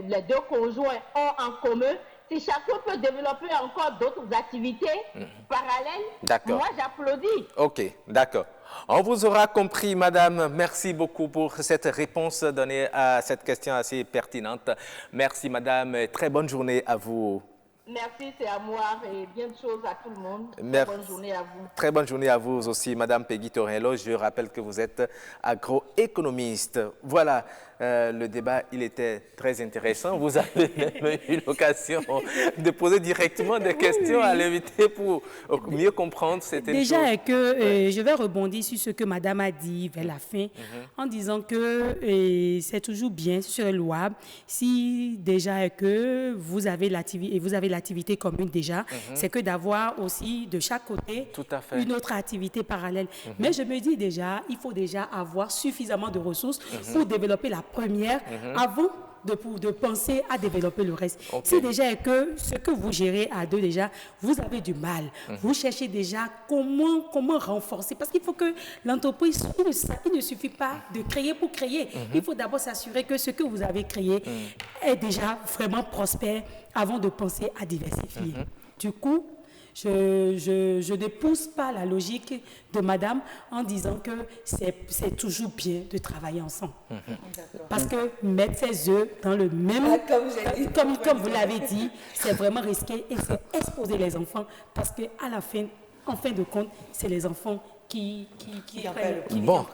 les deux conjoints ont en commun, si chacun peut développer encore d'autres activités parallèles, moi, j'applaudis. Ok, d'accord. On vous aura compris, madame. Merci beaucoup pour cette réponse donnée à cette question assez pertinente. Merci, madame. Très bonne journée à vous. Merci, c'est à moi et bien de choses à tout le monde. Merci. Bonne journée à vous. Très bonne journée à vous aussi, madame Peggy Torello. Je rappelle que vous êtes agroéconomiste. Voilà, le débat, il était très intéressant. Vous avez même eu l'occasion de poser directement des questions à l'invité pour mieux comprendre certaines choses. Déjà, je vais rebondir sur ce que madame a dit vers la fin, en disant que c'est toujours bien, c'est louable, si déjà que vous avez l'activité commune déjà, c'est que d'avoir aussi de chaque côté une autre activité parallèle. Mais je me dis déjà, il faut déjà avoir suffisamment de ressources pour développer la première avant de penser à développer le reste. C'est déjà que ce que vous gérez à deux déjà, vous avez du mal. Vous cherchez déjà comment renforcer. Parce qu'il faut que l'entreprise, il ne suffit pas de créer pour créer. Il faut d'abord s'assurer que ce que vous avez créé est déjà vraiment prospère avant de penser à diversifier. Du coup, je ne pousse pas la logique de madame en disant que c'est toujours bien de travailler ensemble. Parce que mettre ses œufs dans le même... comme vous l'avez dit, c'est vraiment risqué et c'est exposer les enfants parce qu'à la fin, en fin de compte, c'est les enfants qui Bon,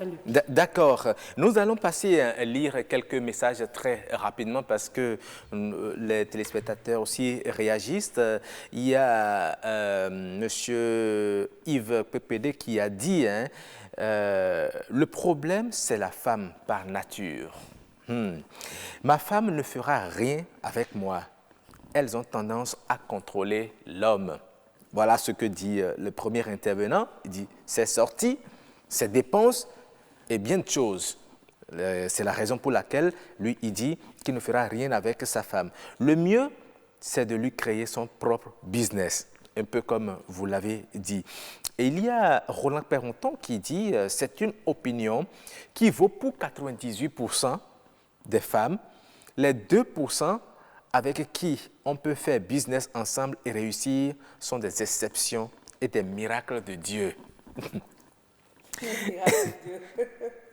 d'accord. Nous allons passer à lire quelques messages très rapidement parce que les téléspectateurs aussi réagissent. Il y a M. Yves PPD qui a dit le problème, c'est la femme par nature. Ma femme ne fera rien avec moi. Elles ont tendance à contrôler l'homme. Voilà ce que dit le premier intervenant. Il dit, c'est sorti, c'est dépenses et bien de choses. C'est la raison pour laquelle, lui, il dit qu'il ne fera rien avec sa femme. Le mieux, c'est de lui créer son propre business, un peu comme vous l'avez dit. Et il y a Roland Perronton qui dit, c'est une opinion qui vaut pour 98% des femmes, les 2% avec qui on peut faire business ensemble et réussir sont des exceptions et des miracles de Dieu.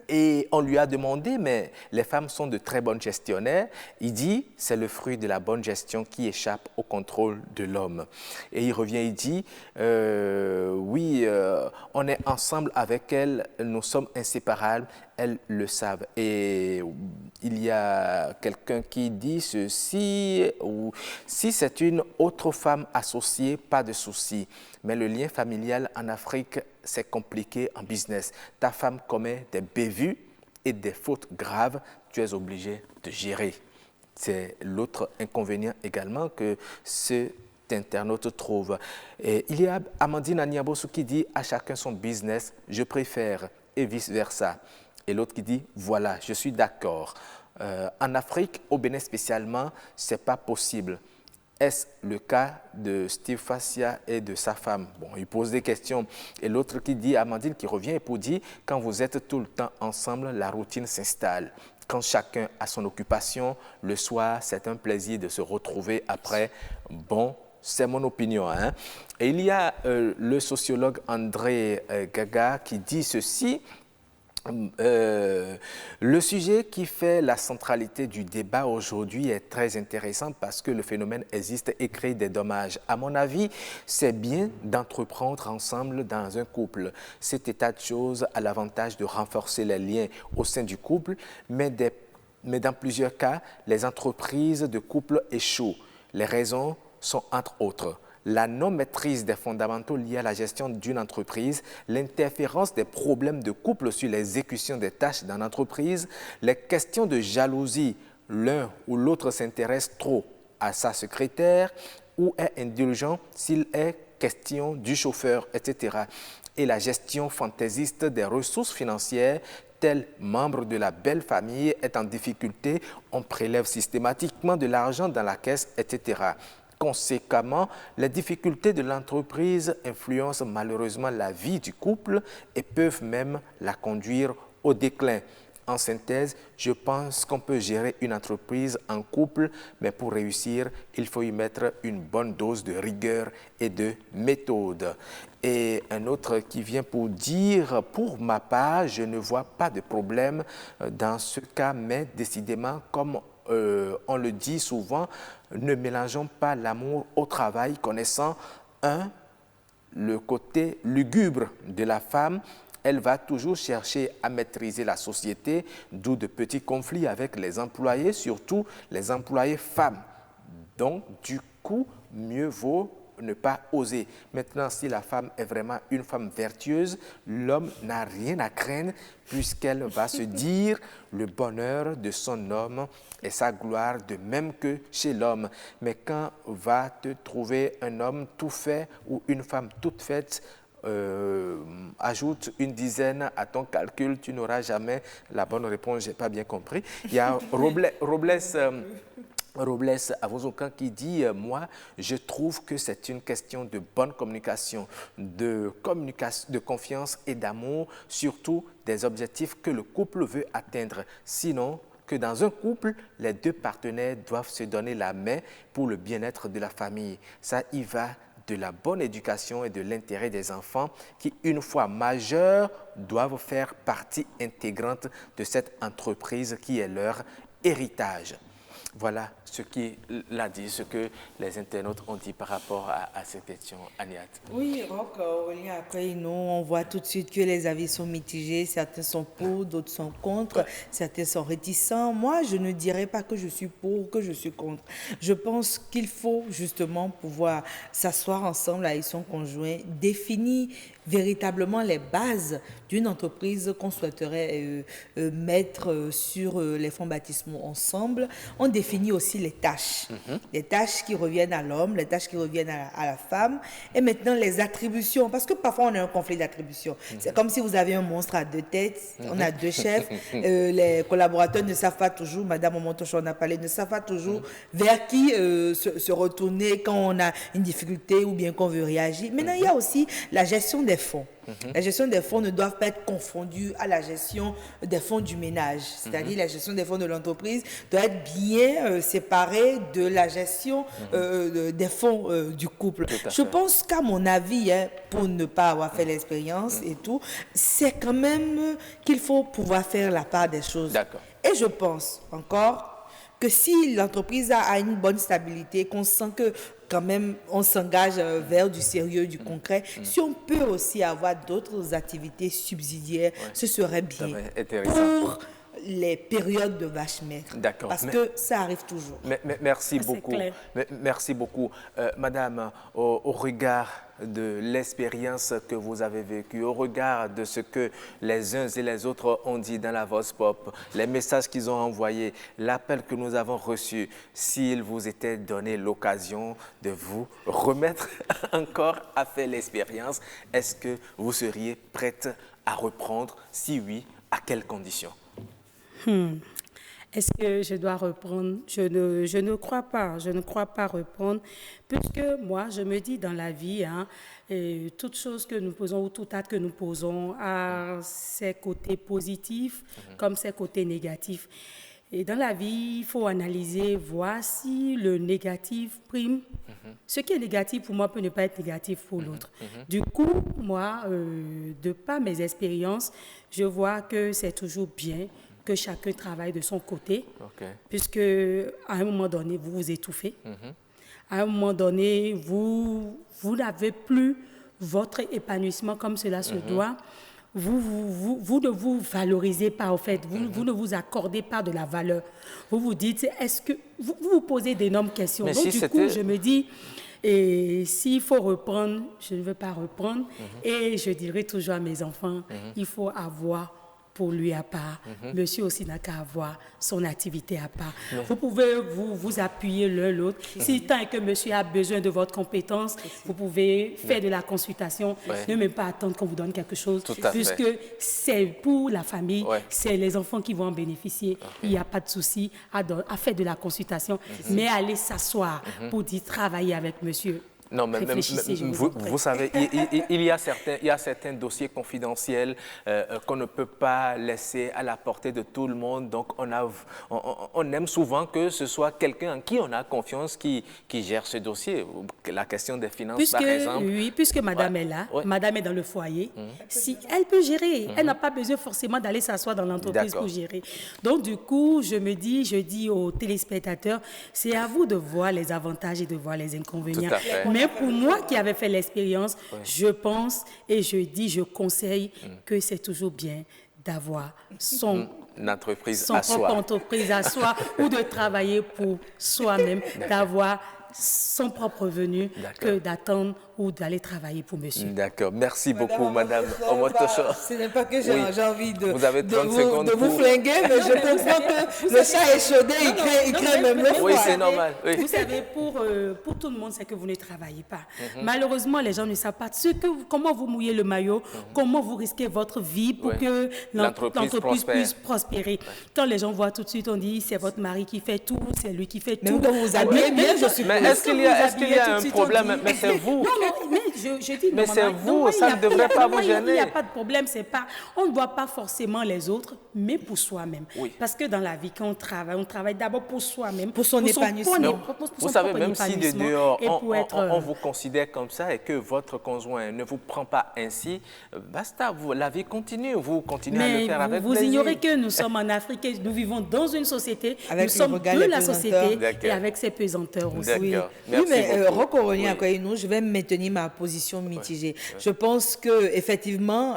Et on lui a demandé, mais les femmes sont de très bonnes gestionnaires. Il dit, c'est le fruit de la bonne gestion qui échappe au contrôle de l'homme. Et il revient, il dit, oui, on est ensemble avec elles, nous sommes inséparables, elles le savent. Et il y a quelqu'un qui dit ceci, ou si c'est une autre femme associée, pas de souci. Mais le lien familial en Afrique, c'est compliqué en business. Ta femme commet des bévues et des fautes graves, tu es obligé de gérer. C'est l'autre inconvénient également que cet internaute trouve. Et il y a Amandine Aniabosu qui dit « à chacun son business, je préfère » et vice-versa. Et l'autre qui dit « voilà, je suis d'accord ». En Afrique, au Bénin spécialement, ce n'est pas possible. Est-ce le cas de Steve Fassia et de sa femme? Bon, il pose des questions. Et l'autre qui dit, Amandine qui revient et pour dire, quand vous êtes tout le temps ensemble, la routine s'installe. Quand chacun a son occupation, le soir, c'est un plaisir de se retrouver après. Bon, c'est mon opinion. Hein? Et il y a le sociologue André Gaga qui dit ceci. Le sujet qui fait la centralité du débat aujourd'hui est très intéressant parce que le phénomène existe et crée des dommages. À mon avis, c'est bien d'entreprendre ensemble dans un couple. Cet état de choses a l'avantage de renforcer les liens au sein du couple, mais dans plusieurs cas, les entreprises de couple échouent. Les raisons sont entre autres la non-maîtrise des fondamentaux liés à la gestion d'une entreprise, l'interférence des problèmes de couple sur l'exécution des tâches dans l'entreprise, les questions de jalousie, l'un ou l'autre s'intéresse trop à sa secrétaire ou est indulgent s'il est question du chauffeur, etc. Et la gestion fantaisiste des ressources financières, tel membre de la belle famille est en difficulté, on prélève systématiquement de l'argent dans la caisse, etc. Conséquemment, les difficultés de l'entreprise influencent malheureusement la vie du couple et peuvent même la conduire au déclin. En synthèse, je pense qu'on peut gérer une entreprise en couple, mais pour réussir, il faut y mettre une bonne dose de rigueur et de méthode. Et un autre qui vient pour dire, pour ma part, je ne vois pas de problème dans ce cas, mais décidément, comme on le dit souvent, ne mélangeons pas l'amour au travail, connaissant le côté lugubre de la femme. Elle va toujours chercher à maîtriser la société, d'où de petits conflits avec les employés, surtout les employés femmes. Donc, du coup, mieux vaut ne pas oser. Maintenant, si la femme est vraiment une femme vertueuse, l'homme n'a rien à craindre puisqu'elle va se dire le bonheur de son homme et sa gloire de même que chez l'homme. Mais quand va te trouver un homme tout fait ou une femme toute faite, ajoute une dizaine à ton calcul, tu n'auras jamais la bonne réponse, je n'ai pas bien compris. Il y a Robles Avozokan qui dit « Moi, je trouve que c'est une question de bonne communication, de confiance et d'amour, surtout des objectifs que le couple veut atteindre. Sinon, que dans un couple, les deux partenaires doivent se donner la main pour le bien-être de la famille. Ça y va de la bonne éducation et de l'intérêt des enfants qui, une fois majeurs, doivent faire partie intégrante de cette entreprise qui est leur héritage. » Voilà ce qu'il a dit, ce que les internautes ont dit par rapport à cette question, Aniat. Oui, Roch, après, nous, on voit tout de suite que les avis sont mitigés. Certains sont pour, d'autres sont contre, certains sont réticents. Moi, je ne dirais pas que je suis pour ou que je suis contre. Je pense qu'il faut justement pouvoir s'asseoir ensemble avec son conjoint, définir véritablement les bases d'une entreprise qu'on souhaiterait mettre sur les fonds baptismaux ensemble. On définit aussi les tâches. Les tâches qui reviennent à l'homme, les tâches qui reviennent à la femme. Et maintenant, les attributions. Parce que parfois, on a un conflit d'attribution. C'est comme si vous avez un monstre à deux têtes. On a deux chefs. Les collaborateurs ne savent pas toujours, Madame Omontocho en a parlé, ne savent pas toujours vers qui se retourner quand on a une difficulté ou bien qu'on veut réagir. Maintenant, il y a aussi la gestion des fonds. La gestion des fonds ne doit pas être confondue à la gestion des fonds du ménage. C'est-à-dire la gestion des fonds de l'entreprise doit être bien séparée de la gestion des fonds du couple. Je pense qu'à mon avis, pour ne pas avoir fait l'expérience et tout, c'est quand même qu'il faut pouvoir faire la part des choses. Et je pense encore que si l'entreprise a une bonne stabilité, qu'on sent que quand même on s'engage vers du sérieux, du concret, si on peut aussi avoir d'autres activités subsidiaires, ce serait bien pour les périodes de vache maigre. Parce que ça arrive toujours. Merci beaucoup. Merci beaucoup. Madame, au regard de l'expérience que vous avez vécue, au regard de ce que les uns et les autres ont dit dans la Voz Pop, les messages qu'ils ont envoyés, l'appel que nous avons reçu, s'il vous était donné l'occasion de vous remettre encore à faire l'expérience, est-ce que vous seriez prête à reprendre? Si oui, à quelles conditions? Est-ce que je dois reprendre? Je ne crois pas. Je ne crois pas reprendre, puisque moi, je me dis dans la vie, toute chose que nous posons ou tout acte que nous posons a ses côtés positifs comme ses côtés négatifs. Et dans la vie, il faut analyser, voir si le négatif prime. Ce qui est négatif pour moi peut ne pas être négatif pour l'autre. Du coup, moi, de par mes expériences, je vois que c'est toujours bien que chacun travaille de son côté, puisque à un moment donné, vous vous étouffez. À un moment donné, vous n'avez plus votre épanouissement comme cela se doit. Vous ne vous valorisez pas, en fait. Vous ne vous accordez pas de la valeur. Vous vous dites, est-ce que... Vous vous posez d'énormes questions. Mais donc, si du coup, je me dis, et s'il faut reprendre, je ne veux pas reprendre. Et je dirais toujours à mes enfants, il faut avoir pour lui à part. Monsieur aussi n'a qu'à avoir son activité à part. Vous pouvez vous appuyer l'un l'autre. Si tant que monsieur a besoin de votre compétence, vous pouvez faire de la consultation. Ne même pas attendre qu'on vous donne quelque chose. Puisque c'est pour la famille, c'est les enfants qui vont en bénéficier. Il n'y a pas de souci à faire de la consultation. Mais aller s'asseoir pour dire travailler avec monsieur. Non, mais vous savez, il y a certains dossiers confidentiels qu'on ne peut pas laisser à la portée de tout le monde. Donc, on aime souvent que ce soit quelqu'un en qui on a confiance qui gère ce dossier. La question des finances, par exemple. Oui, puisque madame est là, madame est dans le foyer. Si elle peut gérer, elle n'a pas besoin forcément d'aller s'asseoir dans l'entreprise pour gérer. Donc, du coup, je dis aux téléspectateurs, c'est à vous de voir les avantages et de voir les inconvénients. Tout à fait. Mais pour moi qui avais fait l'expérience, je pense et je conseille que c'est toujours bien d'avoir son propre entreprise à soi ou de travailler pour soi-même, d'avoir son propre revenu que d'attendre ou d'aller travailler pour monsieur. D'accord. Merci beaucoup, Madame Omotoso. Ce n'est pas que j'ai envie de vous flinguer, mais je comprends que le chat est chaudé, il crée même le froid. Oui, c'est normal. Oui. Vous savez, pour tout le monde, c'est que vous ne travaillez pas. Malheureusement, les gens ne savent pas comment vous mouillez le maillot, comment vous risquez votre vie pour que l'entreprise puisse prospérer. Quand les gens voient tout de suite, on dit c'est votre mari qui fait tout, c'est lui qui fait tout. Même quand vous habillez bien, je suis. Mais est-ce qu'il y a un problème? Mais c'est vous. Mais je dis, mais c'est vous, ça ne devrait pas vous gêner. Il n'y a pas de problème, on ne voit pas forcément les autres, mais pour soi-même. Parce que dans la vie, quand on travaille d'abord pour soi-même, pour son épanouissement. Vous savez, même si de dehors, on vous considère comme ça et que votre conjoint ne vous prend pas ainsi, basta, la vie continue, vous continuez à le faire avec plaisir. Vous ignorez que nous sommes en Afrique et nous vivons dans une société, nous sommes de la société et avec ses pesanteurs aussi. Oui, mais je vais maintenir ma position mitigée. Je pense qu'effectivement,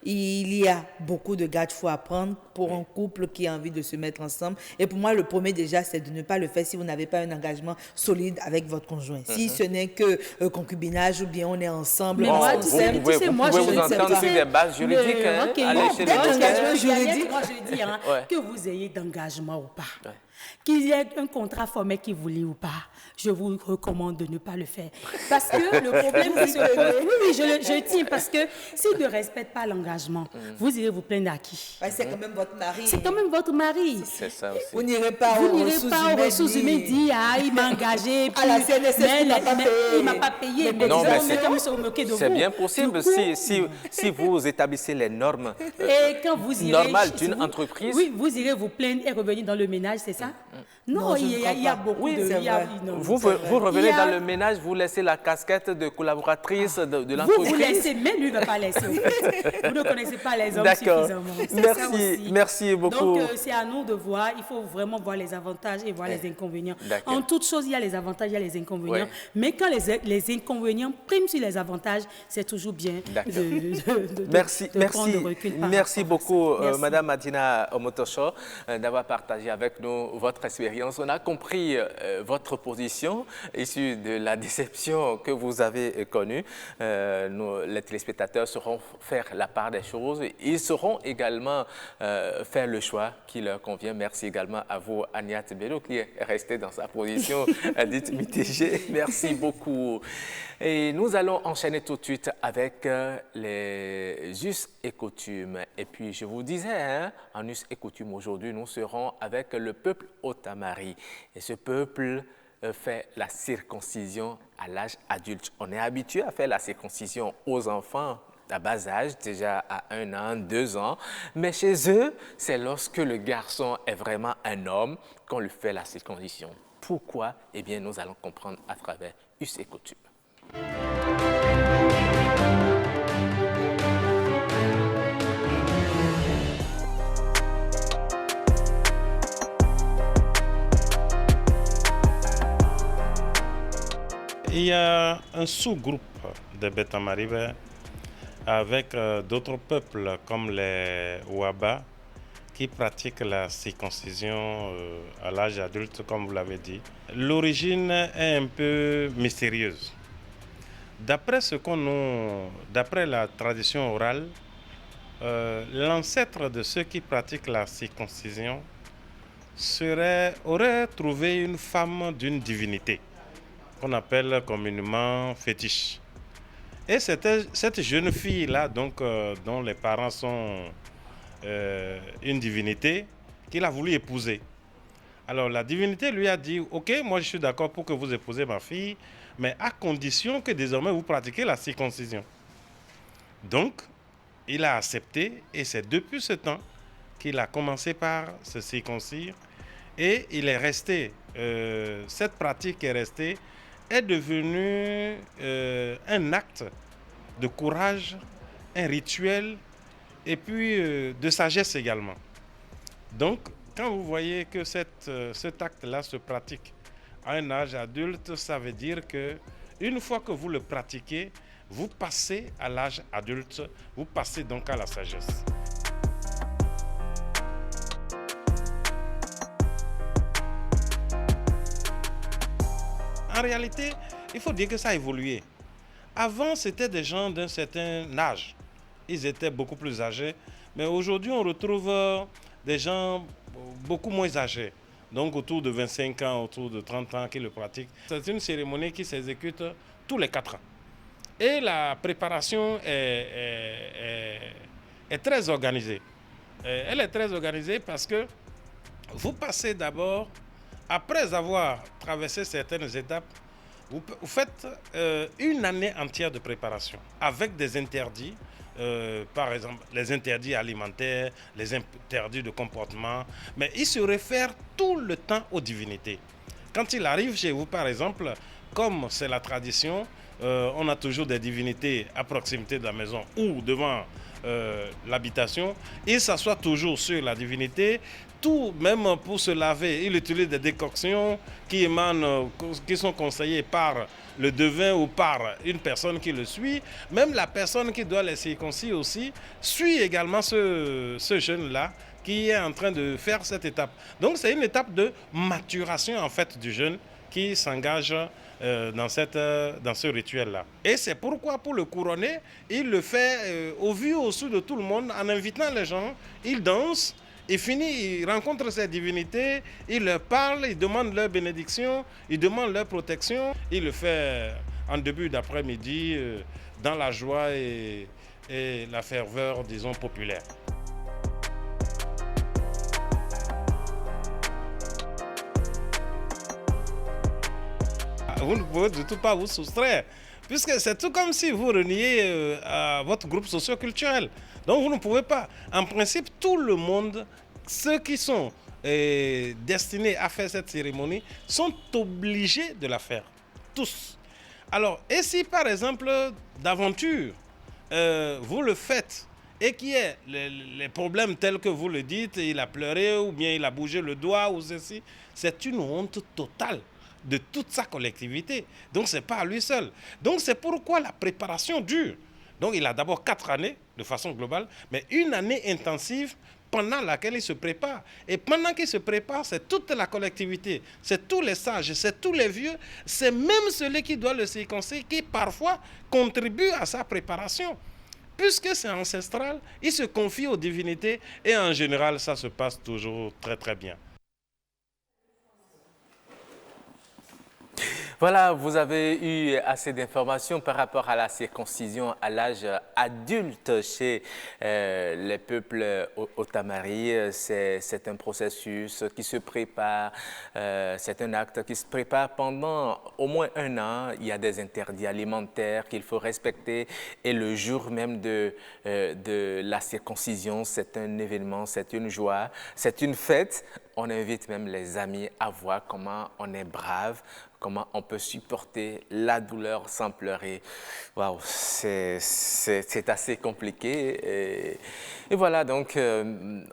il y a beaucoup de garde-fous à prendre pour un couple qui a envie de se mettre ensemble. Et pour moi, le premier déjà, c'est de ne pas le faire si vous n'avez pas un engagement solide avec votre conjoint. Si ce n'est que concubinage ou bien on est ensemble. Mais moi, tu sais, moi, je vous entendre sur des bases juridiques. Allez chez les juridiques. Moi, je dis que vous ayez d'engagement ou pas. Qu'il y ait un contrat formel qui vous lie ou pas, je vous recommande de ne pas le faire. Parce que le problème qui se pose... Oui, je tiens, parce que s'il ne respecte pas l'engagement, vous irez vous plaindre à qui? C'est quand même votre mari. C'est quand même votre mari. C'est ça aussi. Vous n'irez pas aux ressources humaines dire, il m'a engagé. À la CNSS, il ne m'a pas payé. Non, mais c'est bien possible si vous établissez les normes normales d'une entreprise. Oui, vous irez vous plaindre et revenir dans le ménage, c'est ça? Non, il y a beaucoup de... Vous revenez dans le ménage, vous laissez la casquette de collaboratrice de l'entreprise. Vous laissez, mais lui ne va pas laisser. Vous ne connaissez pas les hommes suffisamment. Merci beaucoup. Donc, c'est à nous de voir. Il faut vraiment voir les avantages et voir les inconvénients. En toute chose, il y a les avantages, il y a les inconvénients. Mais quand les inconvénients priment sur les avantages, c'est toujours bien de prendre recul. Merci beaucoup, Madame Adina Omotoso, d'avoir partagé avec nous votre expérience. On a compris votre position issue de la déception que vous avez connue. Les téléspectateurs sauront faire la part des choses. Ils sauront également faire le choix qui leur convient. Merci également à vous, Agnat Bello, qui est restée dans sa position dite mitigée. Merci beaucoup. Et nous allons enchaîner tout de suite avec les us et coutumes. Et puis, je vous disais, en us et coutumes, aujourd'hui, nous serons avec le peuple Otamari. Et ce peuple fait la circoncision à l'âge adulte. On est habitué à faire la circoncision aux enfants à bas âge, déjà à 1 an, 2 ans. Mais chez eux, c'est lorsque le garçon est vraiment un homme qu'on lui fait la circoncision. Pourquoi? Eh bien, nous allons comprendre à travers us et coutumes. Il y a un sous-groupe de Beta-Maribe avec d'autres peuples comme les Ouaba qui pratiquent la circoncision à l'âge adulte, comme vous l'avez dit. L'origine est un peu mystérieuse. D'après la tradition orale, l'ancêtre de ceux qui pratiquent la circoncision aurait trouvé une femme d'une divinité qu'on appelle communément fétiche. Et c'était cette jeune fille-là, dont les parents sont une divinité, qu'il a voulu épouser. Alors la divinité lui a dit, ok, moi je suis d'accord pour que vous épousez ma fille, mais à condition que désormais vous pratiquez la circoncision. Donc, il a accepté et c'est depuis ce temps qu'il a commencé par se circoncire et il est resté, cette pratique est devenue un acte de courage, un rituel et puis de sagesse également. Donc, quand vous voyez que cet acte-là se pratique à un âge adulte, ça veut dire que une fois que vous le pratiquez, vous passez à l'âge adulte, vous passez donc à la sagesse. En réalité, il faut dire que ça a évolué. Avant, c'était des gens d'un certain âge. Ils étaient beaucoup plus âgés. Mais aujourd'hui, on retrouve des gens beaucoup moins âgés. Donc autour de 25 ans, autour de 30 ans qui le pratiquent. C'est une cérémonie qui s'exécute tous les 4 ans. Et la préparation est très organisée. Elle est très organisée parce que vous passez d'abord, après avoir traversé certaines étapes, vous faites une année entière de préparation avec des interdits. Par exemple, les interdits alimentaires, les interdits de comportement, mais il se réfère tout le temps aux divinités. Quand il arrive chez vous, par exemple, comme c'est la tradition, on a toujours des divinités à proximité de la maison ou devant l'habitation. Il s'assoit toujours sur la divinité. Tout, même pour se laver, il utilise des décoctions qui sont conseillées par le devin ou par une personne qui le suit. Même la personne qui doit les circoncire aussi suit également ce jeune-là qui est en train de faire cette étape. Donc c'est une étape de maturation en fait du jeune qui s'engage dans ce rituel-là. Et c'est pourquoi pour le couronner, il le fait au vu au su de tout le monde en invitant les gens, il danse. Il finit, il rencontre ces divinités, il leur parle, il demande leur bénédiction, il demande leur protection. Il le fait en début d'après-midi, dans la joie et la ferveur, disons, populaire. Vous ne pouvez du tout pas vous soustraire, puisque c'est tout comme si vous reniez à votre groupe socio-culturel. Donc vous ne pouvez pas. En principe, tout le monde, ceux qui sont destinés à faire cette cérémonie, sont obligés de la faire. Tous. Alors, et si par exemple, d'aventure, vous le faites et qu'il y ait les problèmes tels que vous le dites, il a pleuré ou bien il a bougé le doigt ou ceci, c'est une honte totale de toute sa collectivité. Donc, ce n'est pas à lui seul. Donc, c'est pourquoi la préparation dure. Donc il a d'abord 4 années de façon globale, mais une année intensive pendant laquelle il se prépare. Et pendant qu'il se prépare, c'est toute la collectivité, c'est tous les sages, c'est tous les vieux, c'est même celui qui doit le circoncire qui parfois contribue à sa préparation. Puisque c'est ancestral, il se confie aux divinités et en général, ça se passe toujours très très bien. Voilà, vous avez eu assez d'informations par rapport à la circoncision à l'âge adulte chez les peuples Otamari. C'est un processus qui se prépare, c'est un acte qui se prépare pendant au moins 1 an. Il y a des interdits alimentaires qu'il faut respecter et le jour même de la circoncision, c'est un événement, c'est une joie, c'est une fête. On invite même les amis à voir comment on est brave, comment on peut supporter la douleur sans pleurer. Waouh, c'est assez compliqué. Et voilà, donc,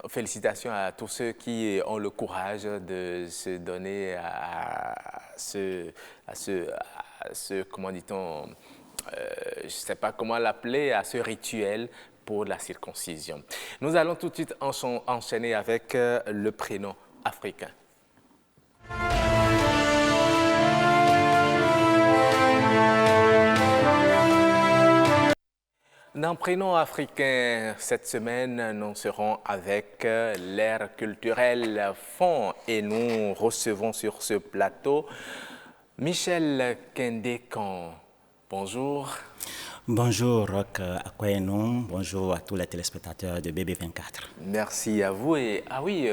félicitations à tous ceux qui ont le courage de se donner à ce comment dit-on, je ne sais pas comment l'appeler, à ce rituel pour la circoncision. Nous allons tout de suite enchaîner avec le prénom africain. Dans Prénom africain, cette semaine, nous serons avec l'ère culturelle Fond et nous recevons sur ce plateau Michel Kendekan. Bonjour. Bonjour Roch Akwaenou, bonjour à tous les téléspectateurs de BB24. Merci à vous. Et oui,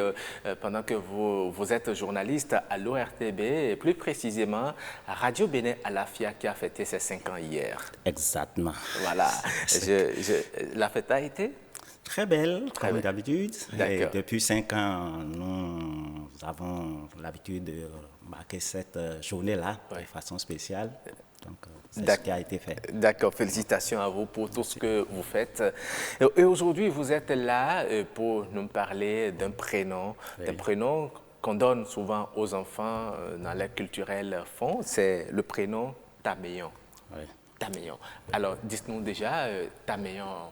pendant que vous êtes journaliste à l'ORTB, et plus précisément à Radio Bénin Alafia qui a fêté ses 5 ans hier. Exactement. Voilà. La fête a été très belle, comme d'habitude. Depuis 5 ans, nous avons l'habitude de marquer cette journée-là de façon spéciale. Donc, c'est ce qui a été fait. D'accord, félicitations à vous pour tout ce que vous faites. Et aujourd'hui, vous êtes là pour nous parler d'un prénom, qu'on donne souvent aux enfants dans l'air culturel Fond, c'est le prénom Tameyon. Oui. Tameyon. Alors, dites-nous déjà, Tameyon,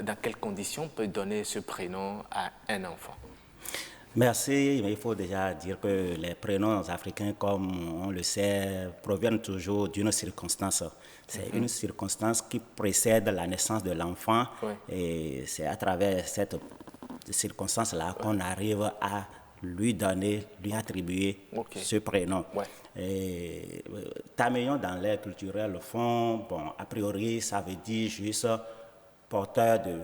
dans quelles conditions on peut donner ce prénom à un enfant? Merci, mais il faut déjà dire que les prénoms africains, comme on le sait, proviennent toujours d'une circonstance. C'est une circonstance qui précède la naissance de l'enfant et c'est à travers cette circonstance-là qu'on arrive à lui donner, lui attribuer ce prénom. Et Tameyon, dans l'air culturel, fond, a priori, ça veut dire juste porteur de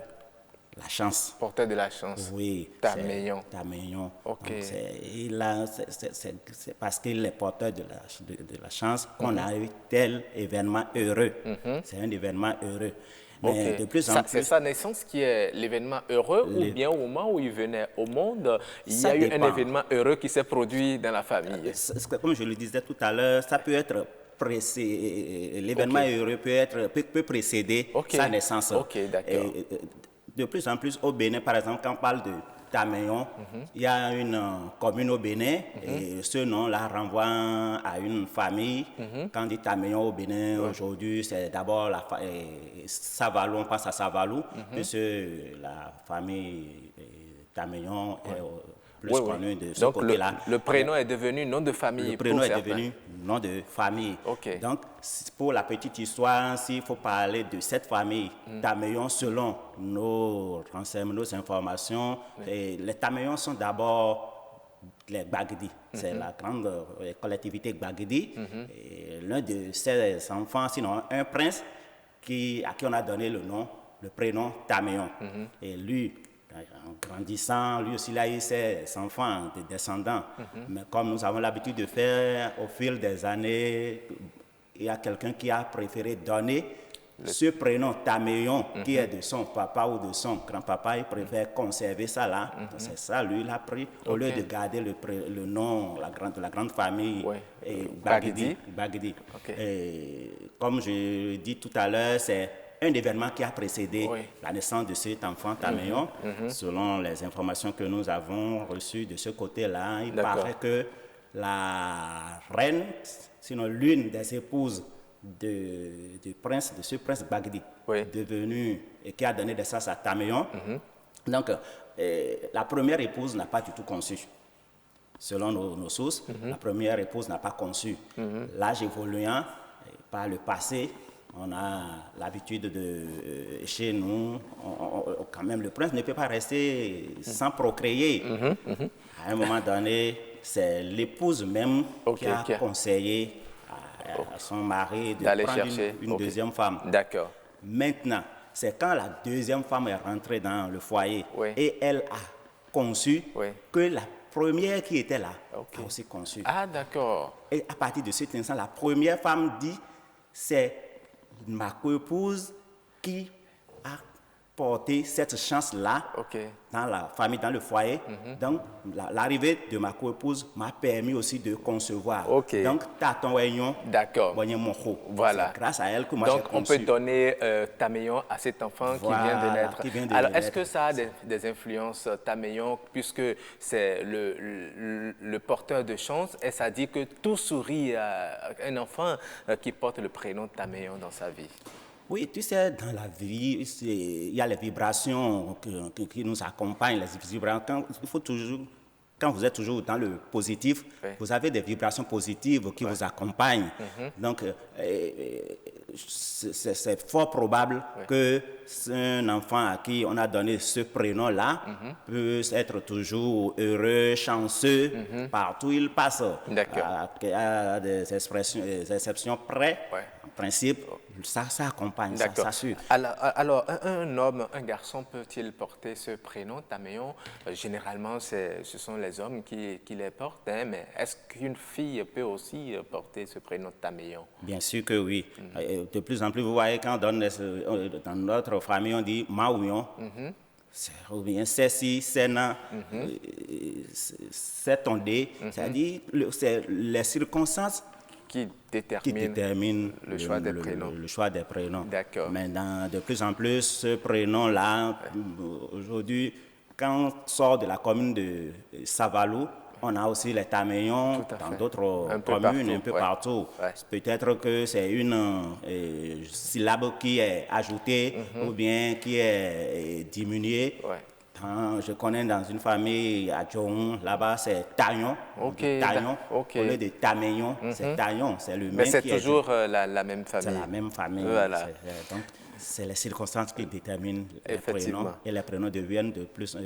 la chance. Porteur de la chance. Oui. Tameyon. Tameyon. Ok. C'est parce qu'il est porteur de la chance qu'on a eu tel événement heureux. C'est un événement heureux. Mais de plus en plus... C'est sa naissance qui est l'événement heureux ou bien au moment où il venait au monde, il y a eu un événement heureux qui s'est produit dans la famille? Comme je le disais tout à l'heure, ça peut être l'événement heureux peut précéder sa naissance. D'accord. De plus en plus au Bénin, par exemple, quand on parle de Tameyon, il y a une commune au Bénin et ce nom-là renvoie à une famille. Quand on dit Tameyon au Bénin, aujourd'hui, c'est d'abord Savalou, on pense à Savalou, puisque la famille Tameyon est plus connue de ce côté-là. Le prénom est devenu nom de famille. Le prénom est devenu nom de famille. Donc, pour la petite histoire, s'il faut parler de cette famille, Tameyon, selon nos renseignements, nos informations, les Tameyons sont d'abord les Gbagdi. C'est la grande collectivité Gbagdi. L'un de ses enfants, sinon un prince, à qui on a donné le prénom Tameyon. Et lui, en grandissant, lui aussi, il a eu ses enfants, des descendants. Mais comme nous avons l'habitude de faire au fil des années, il y a quelqu'un qui a préféré donner ce prénom Tameyon, qui est de son papa ou de son grand-papa. Il préfère conserver ça là. C'est ça, lui, il a pris, au lieu de garder le nom de la grande famille Gbagdi. Et comme je dis tout à l'heure, c'est un événement qui a précédé la naissance de cet enfant Tameyon. Selon les informations que nous avons reçues de ce côté-là, il paraît que la reine, sinon l'une des épouses de ce prince Bagdi, devenu et qui a donné naissance à Tameyon. Donc, la première épouse n'a pas du tout conçu. Selon nos sources, la première épouse n'a pas conçu. L'âge évoluant, par le passé, on a l'habitude de, chez nous, quand même, le prince ne peut pas rester sans procréer. À un moment donné, c'est l'épouse même qui a conseillé à son mari de prendre chercher une deuxième femme. D'accord. Maintenant, c'est quand la deuxième femme est rentrée dans le foyer et elle a conçu que la première qui était là a aussi conçu. Ah, d'accord. Et à partir de cet instant, la première femme dit, c'est ma co-épouse qui a porté cette chance-là dans la famille, dans le foyer. Donc, l'arrivée de ma co-épouse m'a permis aussi de concevoir. Donc, Taton Waignon, voilà. Grâce à elle que moi j'ai conçu. Donc, on peut donner Tameyon à cet enfant qui vient de naître. Alors, est-ce que ça a des influences, Tameyon, puisque c'est le porteur de chance, et ça dit que tout sourit à un enfant qui porte le prénom Tameyon dans sa vie? Oui, tu sais, dans la vie, il y a les vibrations qui nous accompagnent. Les vibrations, il faut toujours, quand vous êtes toujours dans le positif, vous avez des vibrations positives qui vous accompagnent. Donc, c'est fort probable que un enfant à qui on a donné ce prénom-là puisse être toujours heureux, chanceux, partout où il passe. Il y a des exceptions près, en principe. Ça accompagne, ça suit. Alors, un homme, un garçon peut-il porter ce prénom, Tameyon? Généralement, ce sont les hommes qui les portent, mais est-ce qu'une fille peut aussi porter ce prénom Tameyon? Bien sûr que oui. De plus en plus, vous voyez, quand on donne, dans notre famille, on dit Maouyon, ou bien Ceci, Sena, c'est tondé, c'est-à-dire c'est les circonstances qui détermine le choix des prénoms. Le choix des prénoms. D'accord. Mais de plus en plus, ce prénom-là, aujourd'hui, quand on sort de la commune de Savalou, on a aussi les Tameyons dans d'autres communes, un peu partout. Peut-être que c'est une syllabe qui est ajoutée ou bien qui est diminuée. Je connais dans une famille à Djohon, là-bas c'est Taillon, Taillon, au lieu de Tameyon, c'est Taillon, c'est le même. Mais c'est toujours la même famille. C'est la même famille. Voilà. Donc, c'est les circonstances qui déterminent les prénoms, et les prénoms deviennent de plus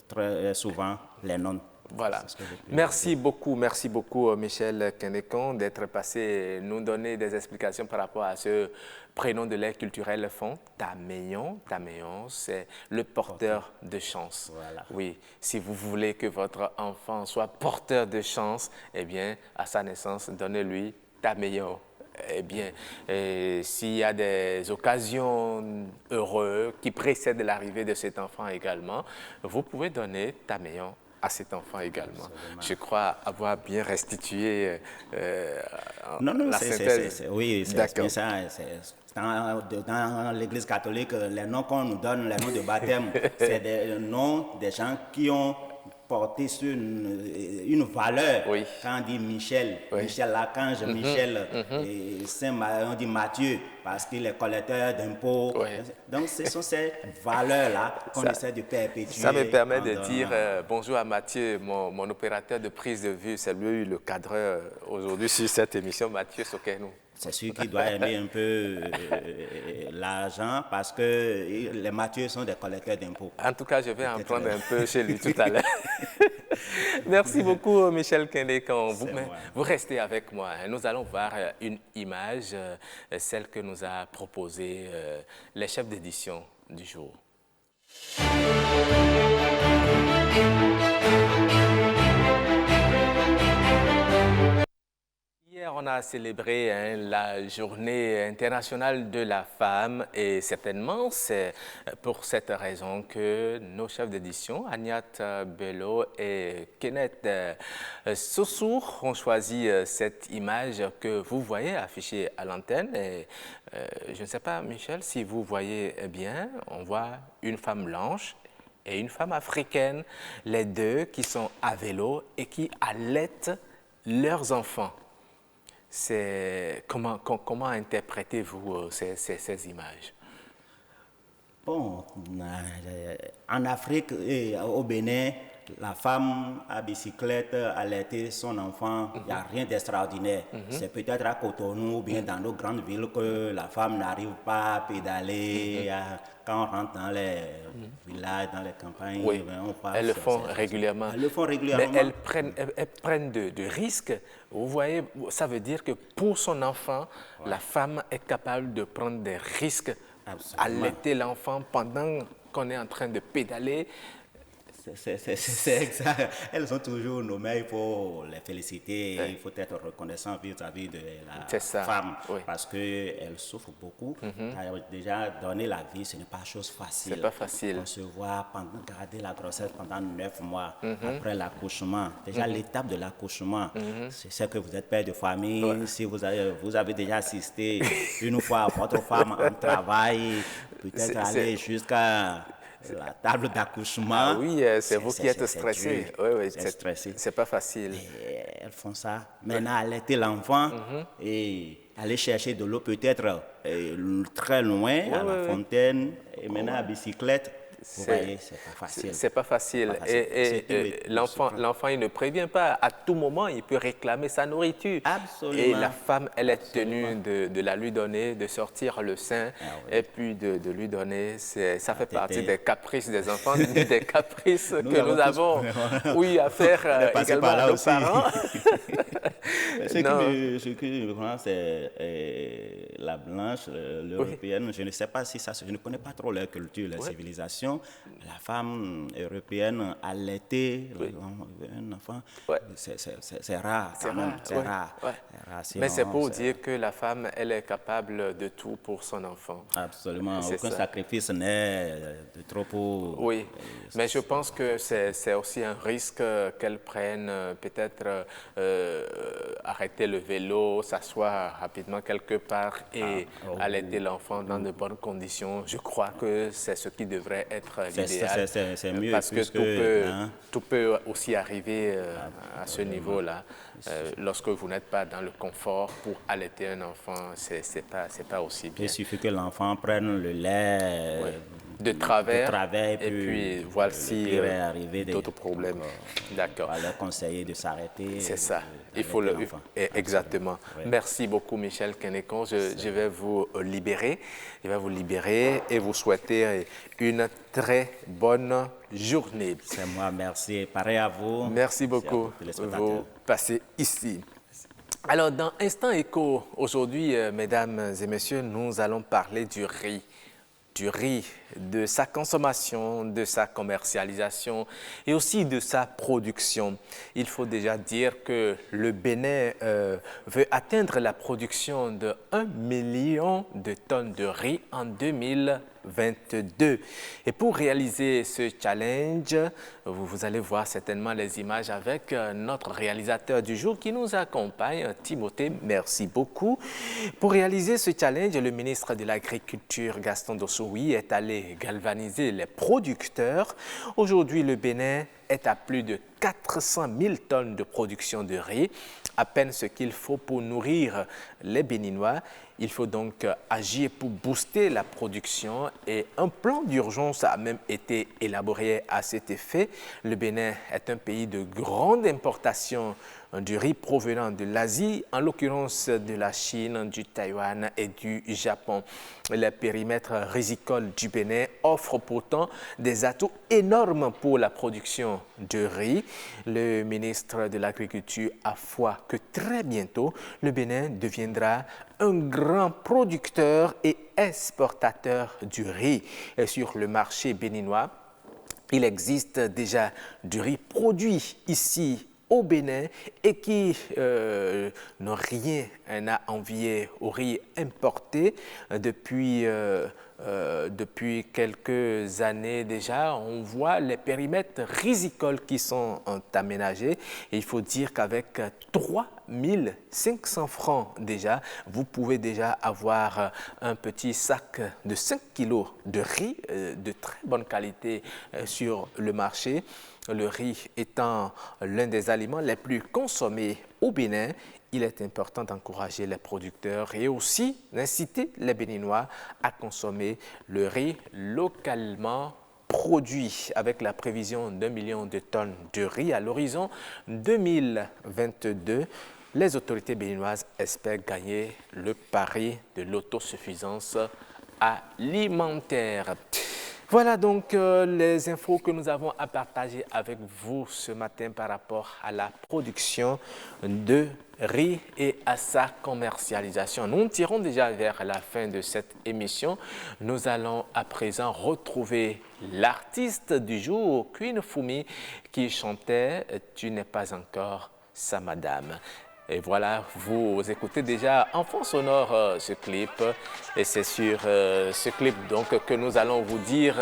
très souvent les noms. Voilà. Merci beaucoup, Michel Kenekan, d'être passé nous donner des explications par rapport à ce prénom de l'air culturel fond, Tameyon. Tameyon, c'est le porteur de chance. Voilà. Oui, si vous voulez que votre enfant soit porteur de chance, eh bien, à sa naissance, donnez-lui Tameyon. Eh bien, s'il y a des occasions heureuses qui précèdent l'arrivée de cet enfant également, vous pouvez donner Tameyon à cet enfant également. Absolument. Je crois avoir bien restitué la synthèse. Oui, c'est bien ça. Dans l'Église catholique, les noms qu'on nous donne, les noms de baptême, c'est des noms des gens qui ont porté sur une valeur. Quand on dit Michel, Michel l'Archange, Michel, et on dit Matthieu, parce qu'il est collecteur d'impôts. Donc, ce sont ces valeurs-là qu'on essaie de perpétuer. Ça me permet de dire bonjour à Mathieu, mon opérateur de prise de vue. C'est lui le cadreur aujourd'hui sur cette émission, Mathieu Sokenou. C'est celui qui doit aimer un peu l'argent parce que les Mathieu sont des collecteurs d'impôts. En tout cas, je vais en prendre un peu chez lui tout à l'heure. Merci beaucoup, Michel Kenekan. Vous restez avec moi. Nous allons voir une image, celle que nous a proposée les chefs d'édition du jour. Hier, on a célébré la journée internationale de la femme et certainement c'est pour cette raison que nos chefs d'édition, Agnat Bello et Kenneth Sossour, ont choisi cette image que vous voyez affichée à l'antenne. Et je ne sais pas, Michel, si vous voyez bien, on voit une femme blanche et une femme africaine, les deux qui sont à vélo et qui allaitent leurs enfants. Comment interprétez-vous ces images? Bon, en Afrique et au Bénin, la femme à bicyclette allaiter son enfant, il n'y a rien d'extraordinaire. C'est peut-être à Cotonou ou bien dans nos grandes villes que la femme n'arrive pas à pédaler. Quand on rentre dans les villages, dans les campagnes, oui. on voit elles le font régulièrement. Elles le font régulièrement. Mais elles prennent de risques. Vous voyez, ça veut dire que pour son enfant, la femme est capable de prendre des risques. Absolument. Allaiter l'enfant pendant qu'on est en train de pédaler. C'est exact. Elles ont toujours nommé, il faut les féliciter, il faut être reconnaissant vis-à-vis de la femme, parce qu'elle souffre beaucoup. Déjà, donner la vie, ce n'est pas chose facile. C'est pas facile. Concevoir, garder la grossesse pendant 9 mois, après l'accouchement. Déjà, l'étape de l'accouchement, c'est ce que vous êtes père de famille, si vous avez déjà assisté une fois à votre femme en travail, peut-être aller jusqu'à la table d'accouchement. Ah oui, c'est vous qui êtes stressé. Oui, c'est stressé. C'est pas facile. Et elles font ça. Maintenant, allaiter l'enfant et aller chercher de l'eau peut-être très loin, à la fontaine, et maintenant à bicyclette. Vous voyez, c'est pas facile. C'est pas facile. Et l'enfant, il ne prévient pas. À tout moment, il peut réclamer sa nourriture. Absolument. Et la femme, elle est tenue de la lui donner, de sortir le sein, et puis de lui donner. Ça fait partie des caprices des enfants, des caprices que nous avons à faire également à nos parents. Ce qui me prend, c'est la blanche, l'européenne. Je ne sais pas si ça, je ne connais pas trop leur culture, leur civilisation. La femme européenne allaiter un enfant, c'est rare. C'est rare. Mais c'est pour dire que la femme, elle est capable de tout pour son enfant. Absolument. Aucun sacrifice n'est de trop pour... Oui, mais je pense que c'est aussi un risque qu'elle prenne, peut-être arrêter le vélo, s'asseoir rapidement quelque part et allaiter l'enfant dans de bonnes conditions. Je crois que c'est ce qui devrait être l'idéal. C'est mieux parce que tout peut aussi arriver à ce niveau-là. Lorsque vous n'êtes pas dans le confort pour allaiter un enfant, c'est pas aussi bien. Il suffit que l'enfant prenne le lait de travers et puis voici d'autres problèmes. D'accord. On va leur conseiller de s'arrêter. C'est ça. Il faut le... Exactement. Oui. Merci beaucoup, Michel Kenékon. Je vais vous libérer. Je vais vous libérer et vous souhaiter une très bonne journée. C'est moi, merci. Pareil à vous. Merci beaucoup. Vous passez ici. Alors, dans Instant Éco, aujourd'hui, mesdames et messieurs, nous allons parler du riz. Du riz, de sa consommation, de sa commercialisation et aussi de sa production. Il faut déjà dire que le Bénin veut atteindre la production de 1 million de tonnes de riz en 2022. Et pour réaliser ce challenge, vous allez voir certainement les images avec notre réalisateur du jour qui nous accompagne, Timothée. Merci beaucoup. Pour réaliser ce challenge, le ministre de l'Agriculture, Gaston Dossoui, est allé galvaniser les producteurs. Aujourd'hui, le Bénin est à plus de 400 000 tonnes de production de riz, à peine ce qu'il faut pour nourrir les Béninois. Il faut donc agir pour booster la production et un plan d'urgence a même été élaboré à cet effet. Le Bénin est un pays de grande importation du riz provenant de l'Asie, en l'occurrence de la Chine, du Taïwan et du Japon. Le périmètre risicole du Bénin offre pourtant des atouts énormes pour la production de riz. Le ministre de l'Agriculture a foi que très bientôt, le Bénin deviendra un grand producteur et exportateur du riz. Et sur le marché béninois, il existe déjà du riz produit ici au Bénin et qui n'ont rien à envier au riz importé depuis quelques années déjà. On voit les périmètres rizicoles qui sont aménagés. Et il faut dire qu'avec 3 500 francs déjà, vous pouvez déjà avoir un petit sac de 5 kilos de riz de très bonne qualité sur le marché. Le riz étant l'un des aliments les plus consommés au Bénin, il est important d'encourager les producteurs et aussi d'inciter les Béninois à consommer le riz localement produit, avec la prévision d'1 million de tonnes de riz à l'horizon 2022. Les autorités béninoises espèrent gagner le pari de l'autosuffisance alimentaire. Voilà donc les infos que nous avons à partager avec vous ce matin par rapport à la production de riz et à sa commercialisation. Nous tirons déjà vers la fin de cette émission. Nous allons à présent retrouver l'artiste du jour, Queen Fumi, qui chantait « Tu n'es pas encore sa madame ». Et voilà, vous écoutez déjà en fond sonore ce clip. Et c'est sur ce clip donc que nous allons vous dire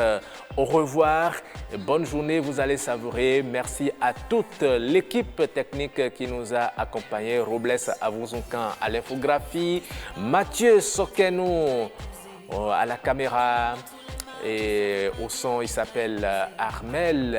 au revoir. Bonne journée, vous allez savourer. Merci à toute l'équipe technique qui nous a accompagnés. Robles Avouzounkan à l'infographie, Mathieu Sokenou à la caméra et au son, il s'appelle Armel.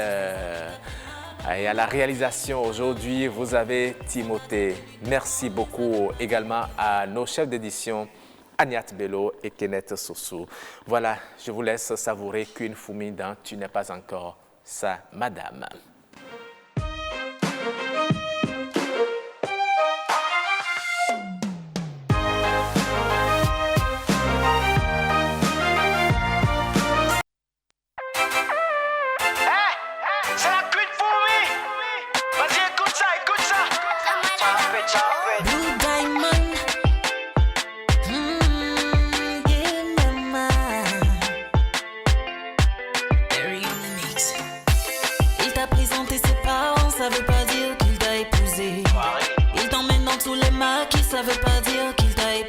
Et à la réalisation aujourd'hui, vous avez Timothée. Merci beaucoup également à nos chefs d'édition, Agnat Bello et Kenneth Sossou. Voilà, je vous laisse savourer Queen Fumi dans « Tu n'es pas encore sa madame ». Ça veut pas dire qu'il t'a épousé. Il t'emmène dans tous les maquis, ça veut pas dire qu'il t'a épousé.